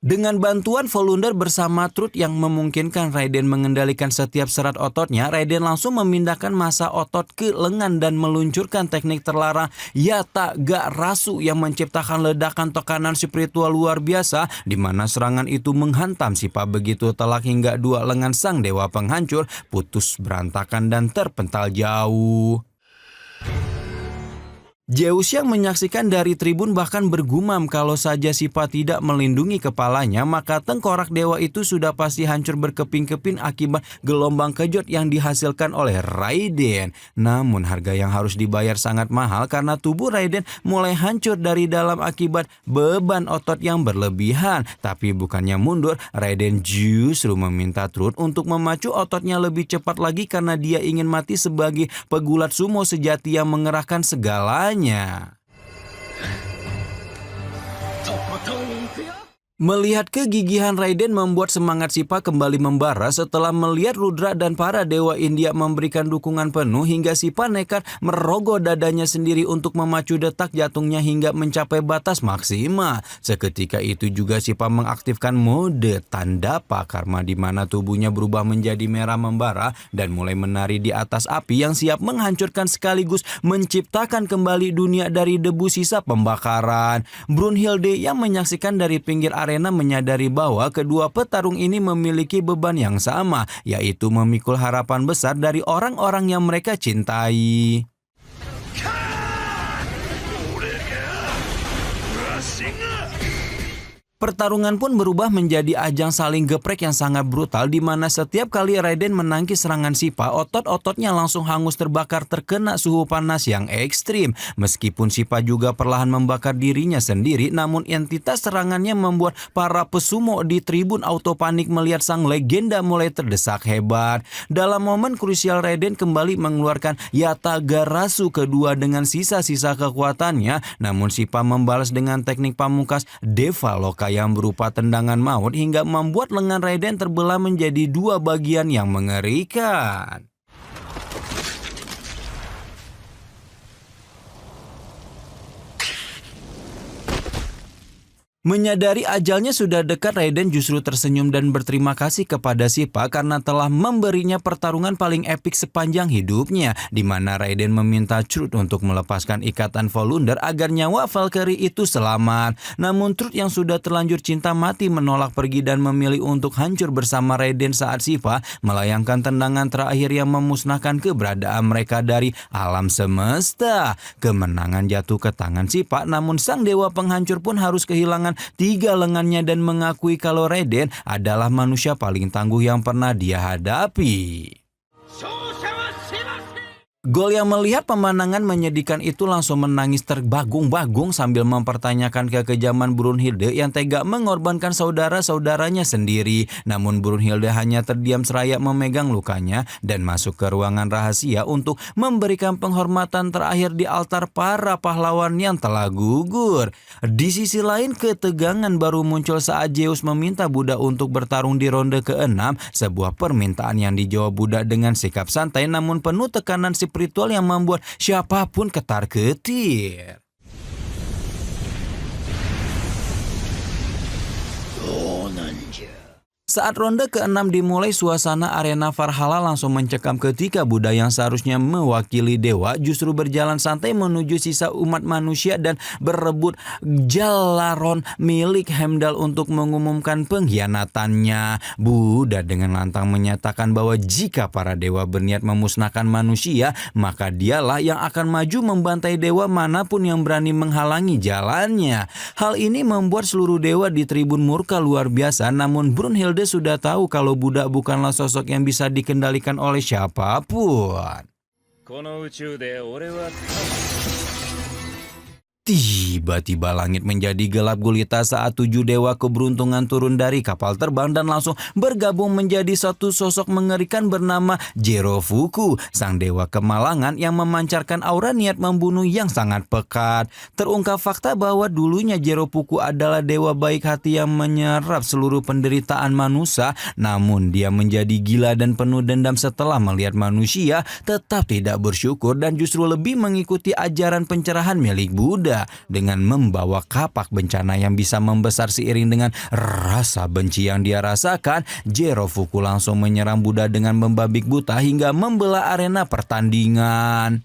[SPEAKER 1] Dengan bantuan Volunder bersama Truth yang memungkinkan Raiden mengendalikan setiap serat ototnya, Raiden langsung memindahkan massa otot ke lengan dan meluncurkan teknik terlarang Yatagarasu yang menciptakan ledakan tekanan spiritual luar biasa, di mana serangan itu menghantam Sippa begitu telak hingga dua lengan sang dewa penghancur putus berantakan dan terpental jauh. Zeus yang menyaksikan dari tribun bahkan bergumam kalau saja Sippa tidak melindungi kepalanya, maka tengkorak dewa itu sudah pasti hancur berkeping-keping akibat gelombang kejut yang dihasilkan oleh Raiden. Namun harga yang harus dibayar sangat mahal karena tubuh Raiden mulai hancur dari dalam akibat beban otot yang berlebihan. Tapi bukannya mundur, Raiden justru meminta Truth untuk memacu ototnya lebih cepat lagi karena dia ingin mati sebagai pegulat sumo sejati yang mengerahkan segalanya. Melihat kegigihan Raiden membuat semangat Sippa kembali membara setelah melihat Rudra dan para dewa India memberikan dukungan penuh hingga Sippa nekat merogoh dadanya sendiri untuk memacu detak jantungnya hingga mencapai batas maksimal. Seketika itu juga Sippa mengaktifkan mode Tandapa Karma, di mana tubuhnya berubah menjadi merah membara dan mulai menari di atas api yang siap menghancurkan sekaligus menciptakan kembali dunia dari debu sisa pembakaran. Brunhilde yang menyaksikan dari pinggir arena menyadari bahwa kedua petarung ini memiliki beban yang sama, yaitu memikul harapan besar dari orang-orang yang mereka cintai. Pertarungan pun berubah menjadi ajang saling geprek yang sangat brutal, di mana setiap kali Raiden menangkis serangan Sippa, otot-ototnya langsung hangus terbakar terkena suhu panas yang ekstrim. Meskipun Sippa juga perlahan membakar dirinya sendiri, namun entitas serangannya membuat para pesumo di tribun auto panik melihat sang legenda mulai terdesak hebat. Dalam momen krusial, Raiden kembali mengeluarkan Yatagarasu kedua dengan sisa-sisa kekuatannya, namun Sippa membalas dengan teknik pamungkas Devaloka yang berupa tendangan maut hingga membuat lengan Raiden terbelah menjadi dua bagian yang mengerikan. Menyadari ajalnya sudah dekat, Raiden justru tersenyum dan berterima kasih kepada Sippa karena telah memberinya pertarungan paling epik sepanjang hidupnya, di mana Raiden meminta Truth untuk melepaskan ikatan Volunder agar nyawa Valkyrie itu selamat. Namun Truth yang sudah terlanjur cinta mati menolak pergi dan memilih untuk hancur bersama Raiden saat Sippa melayangkan tendangan terakhir yang memusnahkan keberadaan mereka dari alam semesta. Kemenangan jatuh ke tangan Sippa, namun sang dewa penghancur pun harus kehilangan 3 lengannya dan mengakui kalau Raiden adalah manusia paling tangguh yang pernah dia hadapi. Gol yang melihat pemandangan menyedihkan itu langsung menangis terbagung-bagung sambil mempertanyakan kekejaman Brunhilde yang tega mengorbankan saudara-saudaranya sendiri. Namun Brunhilde hanya terdiam seraya memegang lukanya dan masuk ke ruangan rahasia untuk memberikan penghormatan terakhir di altar para pahlawan yang telah gugur. Di sisi lain, ketegangan baru muncul saat Zeus meminta Buddha untuk bertarung di ronde ke-6, sebuah permintaan yang dijawab Buddha dengan sikap santai namun penuh tekanan spiritual yang membuat siapapun ketar-ketir. Saat ronde ke-6 dimulai, suasana arena Valhalla langsung mencekam ketika Buddha yang seharusnya mewakili dewa justru berjalan santai menuju sisa umat manusia dan berebut jalaron milik Heimdall untuk mengumumkan pengkhianatannya. Buddha dengan lantang menyatakan bahwa jika para dewa berniat memusnahkan manusia, maka dialah yang akan maju membantai dewa manapun yang berani menghalangi jalannya. Hal ini membuat seluruh dewa di tribun murka luar biasa, namun Brunhilde sudah tahu kalau Buddha bukanlah sosok yang bisa dikendalikan oleh siapapun. Tiba-tiba langit menjadi gelap gulita saat 7 dewa keberuntungan turun dari kapal terbang dan langsung bergabung menjadi satu sosok mengerikan bernama Jirofuku, sang dewa kemalangan yang memancarkan aura niat membunuh yang sangat pekat. Terungkap fakta bahwa dulunya Jirofuku adalah dewa baik hati yang menyerap seluruh penderitaan manusia, namun dia menjadi gila dan penuh dendam setelah melihat manusia tetap tidak bersyukur dan justru lebih mengikuti ajaran pencerahan milik Buddha. Dengan membawa kapak bencana yang bisa membesar seiring dengan rasa benci yang dia rasakan, Jirofuku langsung menyerang Buddha dengan membabik buta hingga membelah arena pertandingan.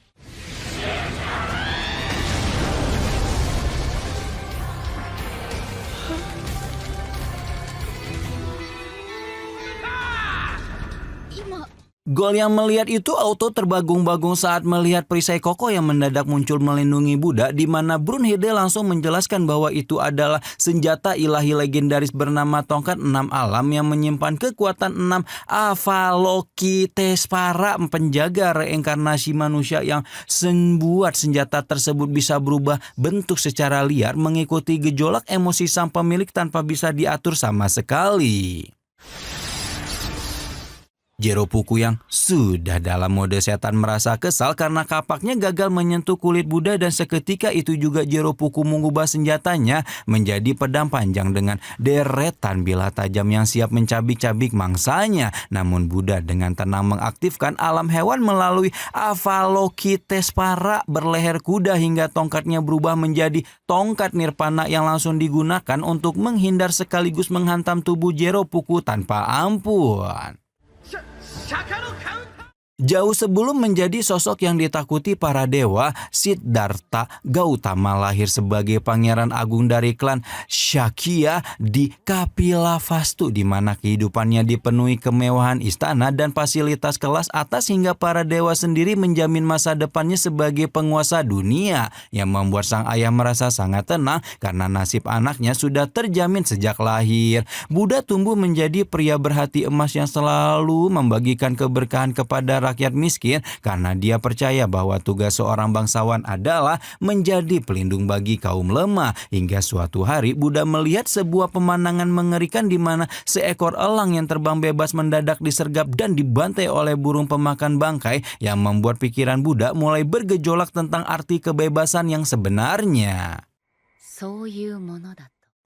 [SPEAKER 1] Gol yang melihat itu auto terbagung-bagung saat melihat perisai kokoh yang mendadak muncul melindungi Buddha, di mana Brunhilde langsung menjelaskan bahwa itu adalah senjata ilahi legendaris bernama tongkat 6 alam yang menyimpan kekuatan 6 Avalokiteshvara, penjaga reinkarnasi manusia yang membuat senjata tersebut bisa berubah bentuk secara liar mengikuti gejolak emosi sang pemilik tanpa bisa diatur sama sekali. Jirofuku yang sudah dalam mode setan merasa kesal karena kapaknya gagal menyentuh kulit Buddha dan seketika itu juga Jirofuku mengubah senjatanya menjadi pedang panjang dengan deretan bilah tajam yang siap mencabik-cabik mangsanya. Namun Buddha dengan tenang mengaktifkan alam hewan melalui Avalokiteshvara berleher kuda hingga tongkatnya berubah menjadi tongkat nirvana yang langsung digunakan untuk menghindar sekaligus menghantam tubuh Jirofuku tanpa ampun. Jauh sebelum menjadi sosok yang ditakuti para dewa, Siddhartha Gautama lahir sebagai pangeran agung dari klan Shakya di Kapilavastu, di mana kehidupannya dipenuhi kemewahan istana dan fasilitas kelas atas hingga para dewa sendiri menjamin masa depannya sebagai penguasa dunia, yang membuat sang ayah merasa sangat tenang karena nasib anaknya sudah terjamin sejak lahir. Buddha tumbuh menjadi pria berhati emas yang selalu membagikan keberkahan kepada rakyat miskin karena dia percaya bahwa tugas seorang bangsawan adalah menjadi pelindung bagi kaum lemah. Hingga suatu hari Buddha melihat sebuah pemandangan mengerikan di mana seekor elang yang terbang bebas mendadak disergap dan dibantai oleh burung pemakan bangkai, yang membuat pikiran Buddha mulai bergejolak tentang arti kebebasan yang sebenarnya.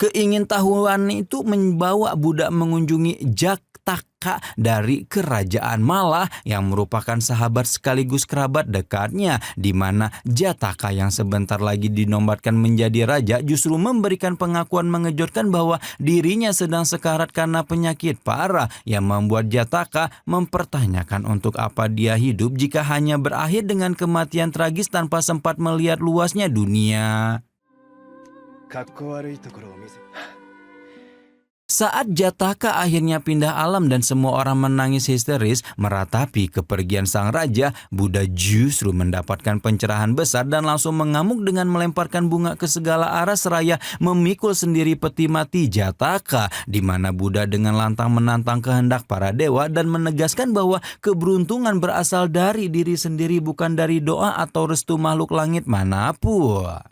[SPEAKER 1] Keingintahuan itu membawa Buddha mengunjungi Jataka dari kerajaan Mala yang merupakan sahabat sekaligus kerabat dekatnya, di mana Jataka yang sebentar lagi dinobatkan menjadi raja justru memberikan pengakuan mengejutkan bahwa dirinya sedang sekarat karena penyakit parah yang membuat Jataka mempertanyakan untuk apa dia hidup jika hanya berakhir dengan kematian tragis tanpa sempat melihat luasnya dunia. Saat Jataka akhirnya pindah alam dan semua orang menangis histeris meratapi kepergian sang raja, Buddha justru mendapatkan pencerahan besar dan langsung mengamuk dengan melemparkan bunga ke segala arah seraya memikul sendiri peti mati Jataka, di mana Buddha dengan lantang menantang kehendak para dewa dan menegaskan bahwa keberuntungan berasal dari diri sendiri bukan dari doa atau restu makhluk langit manapun.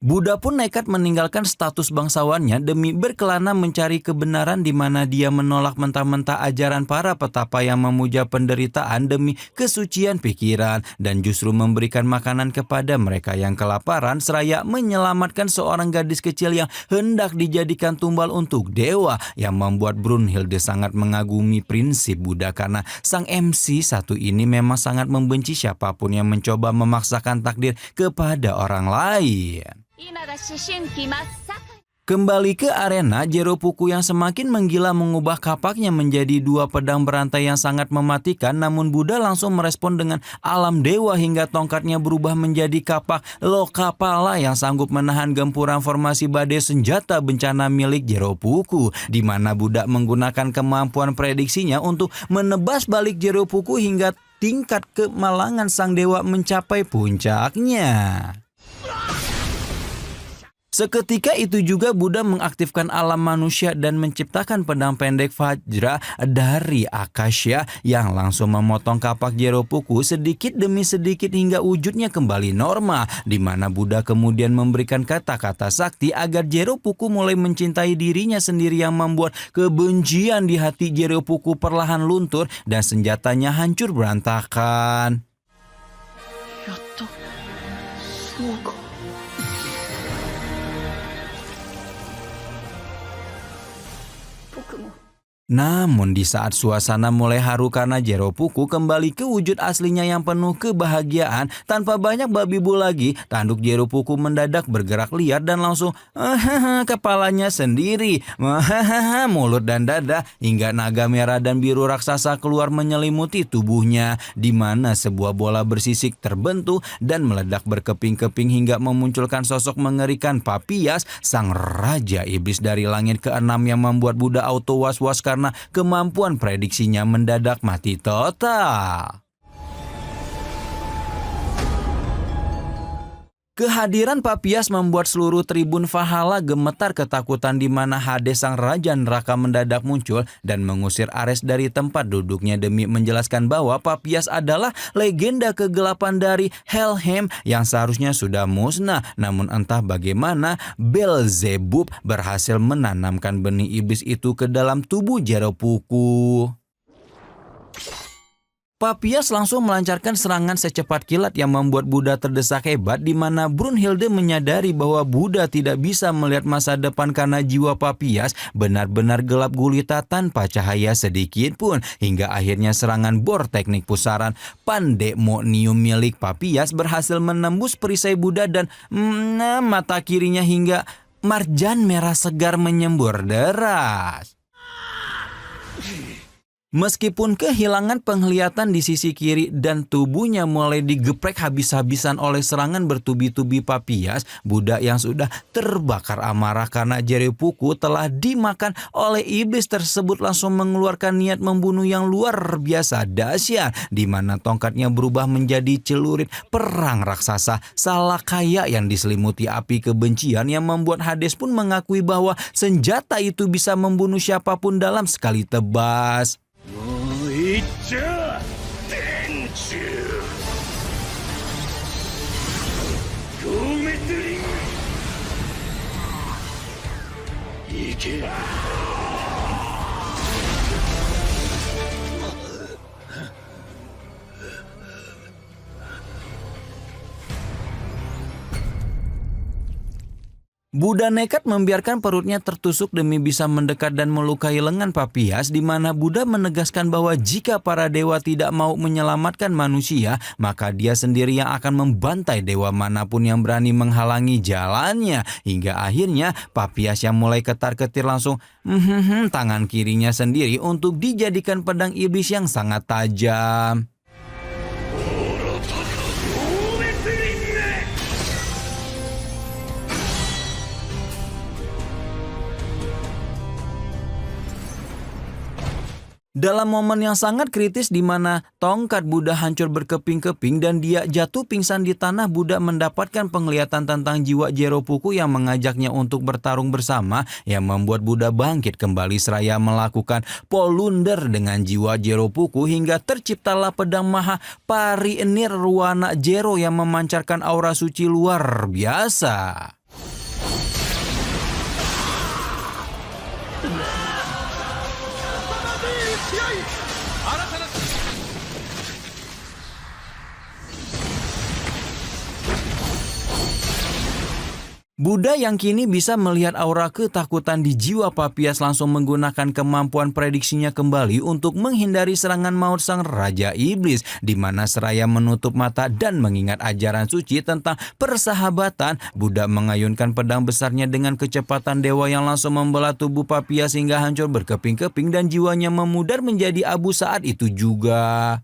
[SPEAKER 1] Buddha pun nekat meninggalkan status bangsawannya demi berkelana mencari kebenaran, di mana dia menolak mentah-mentah ajaran para petapa yang memuja penderitaan demi kesucian pikiran dan justru memberikan makanan kepada mereka yang kelaparan seraya menyelamatkan seorang gadis kecil yang hendak dijadikan tumbal untuk dewa, yang membuat Brunhilde sangat mengagumi prinsip Buddha karena sang MC satu ini memang sangat membenci siapapun yang mencoba memaksakan takdir kepada orang lain. Kembali ke arena, Jeropuku yang semakin menggila mengubah kapaknya menjadi dua pedang berantai yang sangat mematikan, namun Buddha langsung merespon dengan alam dewa hingga tongkatnya berubah menjadi kapak Lokapala yang sanggup menahan gempuran formasi badai senjata bencana milik Jeropuku, di mana Buddha menggunakan kemampuan prediksinya untuk menebas balik Jeropuku hingga tingkat kemalangan sang dewa mencapai puncaknya. Seketika itu juga Buddha mengaktifkan alam manusia dan menciptakan pedang pendek Vajra dari Akasya yang langsung memotong kapak Jeropuku sedikit demi sedikit hingga wujudnya kembali normal, di mana Buddha kemudian memberikan kata-kata sakti agar Jeropuku mulai mencintai dirinya sendiri yang membuat kebencian di hati Jeropuku perlahan luntur dan senjatanya hancur berantakan. Namun di saat suasana mulai haru karena Jeropuku kembali ke wujud aslinya yang penuh kebahagiaan tanpa banyak babi bu lagi, tanduk Jeropuku mendadak bergerak liar dan langsung kepalanya sendiri, mulut dan dada hingga naga merah dan biru raksasa keluar menyelimuti tubuhnya, di mana sebuah bola bersisik terbentuk dan meledak berkeping-keping hingga memunculkan sosok mengerikan Papias, sang raja iblis dari langit keenam yang membuat Buddha auto was-was karena kemampuan prediksinya mendadak mati total. Kehadiran Papias membuat seluruh tribun Valhalla gemetar ketakutan, di mana Hades sang raja neraka mendadak muncul dan mengusir Ares dari tempat duduknya demi menjelaskan bahwa Papias adalah legenda kegelapan dari Helheim yang seharusnya sudah musnah. Namun entah bagaimana Beelzebub berhasil menanamkan benih iblis itu ke dalam tubuh Jeropuku. Papias langsung melancarkan serangan secepat kilat yang membuat Buddha terdesak hebat, di mana Brunhilde menyadari bahwa Buddha tidak bisa melihat masa depan karena jiwa Papias benar-benar gelap gulita tanpa cahaya sedikit pun, hingga akhirnya serangan bor teknik pusaran pandemonium milik Papias berhasil menembus perisai Buddha dan mata kirinya hingga marjan merah segar menyembur deras. Meskipun kehilangan penglihatan di sisi kiri dan tubuhnya mulai digeprek habis-habisan oleh serangan bertubi-tubi Papias, Buddha yang sudah terbakar amarah karena Jeropuku telah dimakan oleh iblis tersebut langsung mengeluarkan niat membunuh yang luar biasa dahsyat, di mana tongkatnya berubah menjadi celurit perang raksasa Salakaya yang diselimuti api kebencian yang membuat Hades pun mengakui bahwa senjata itu bisa membunuh siapapun dalam sekali tebas. Buddha nekat membiarkan perutnya tertusuk demi bisa mendekat dan melukai lengan Papias, di mana Buddha menegaskan bahwa jika para dewa tidak mau menyelamatkan manusia, maka dia sendiri yang akan membantai dewa manapun yang berani menghalangi jalannya. Hingga akhirnya Papias yang mulai ketar-ketir langsung tangan kirinya sendiri untuk dijadikan pedang iblis yang sangat tajam. Dalam momen yang sangat kritis di mana tongkat Buddha hancur berkeping-keping dan dia jatuh pingsan di tanah, Buddha mendapatkan penglihatan tentang jiwa Jeropuku yang mengajaknya untuk bertarung bersama, yang membuat Buddha bangkit kembali seraya melakukan polunder dengan jiwa Jeropuku hingga terciptalah pedang Maha Parinirwana Jero yang memancarkan aura suci luar biasa. Buddha yang kini bisa melihat aura ketakutan di jiwa Papias langsung menggunakan kemampuan prediksinya kembali untuk menghindari serangan maut sang Raja Iblis, di mana seraya menutup mata dan mengingat ajaran suci tentang persahabatan, Buddha mengayunkan pedang besarnya dengan kecepatan dewa yang langsung membelah tubuh Papias hingga hancur berkeping-keping dan jiwanya memudar menjadi abu saat itu juga.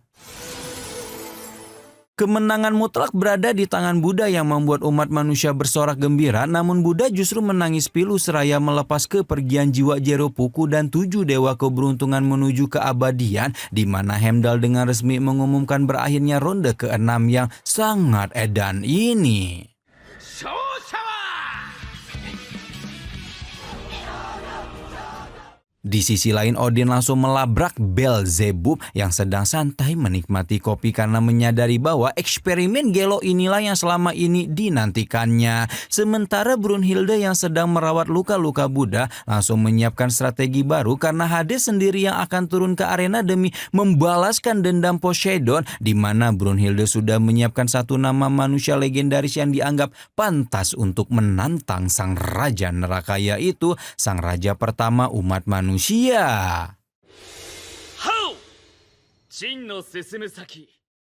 [SPEAKER 1] Kemenangan mutlak berada di tangan Buddha yang membuat umat manusia bersorak gembira, namun Buddha justru menangis pilu seraya melepas kepergian jiwa Jeropuku dan 7 dewa keberuntungan menuju keabadian, di mana Heimdall dengan resmi mengumumkan berakhirnya ronde ke-6 yang sangat edan ini. Di sisi lain, Odin langsung melabrak Beelzebub yang sedang santai menikmati kopi karena menyadari bahwa eksperimen Gelo inilah yang selama ini dinantikannya. Sementara Brunhilde yang sedang merawat luka-luka Buddha langsung menyiapkan strategi baru karena Hades sendiri yang akan turun ke arena demi membalaskan dendam Poseidon, di mana Brunhilde sudah menyiapkan satu nama manusia legendaris yang dianggap pantas untuk menantang sang raja neraka, yaitu sang raja pertama umat manusia.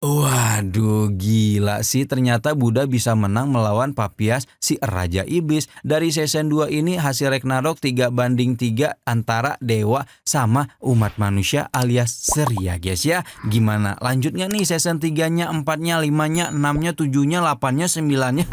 [SPEAKER 1] Waduh, gila sih, ternyata Buddha bisa menang melawan Papias, si Raja Iblis. Dari season 2 ini hasil Ragnarok 3-3 antara dewa sama umat manusia alias seri ya guys ya. Gimana lanjutnya nih season 3-nya, 4-nya, 5-nya, 6-nya, 7-nya, 8-nya, 9-nya?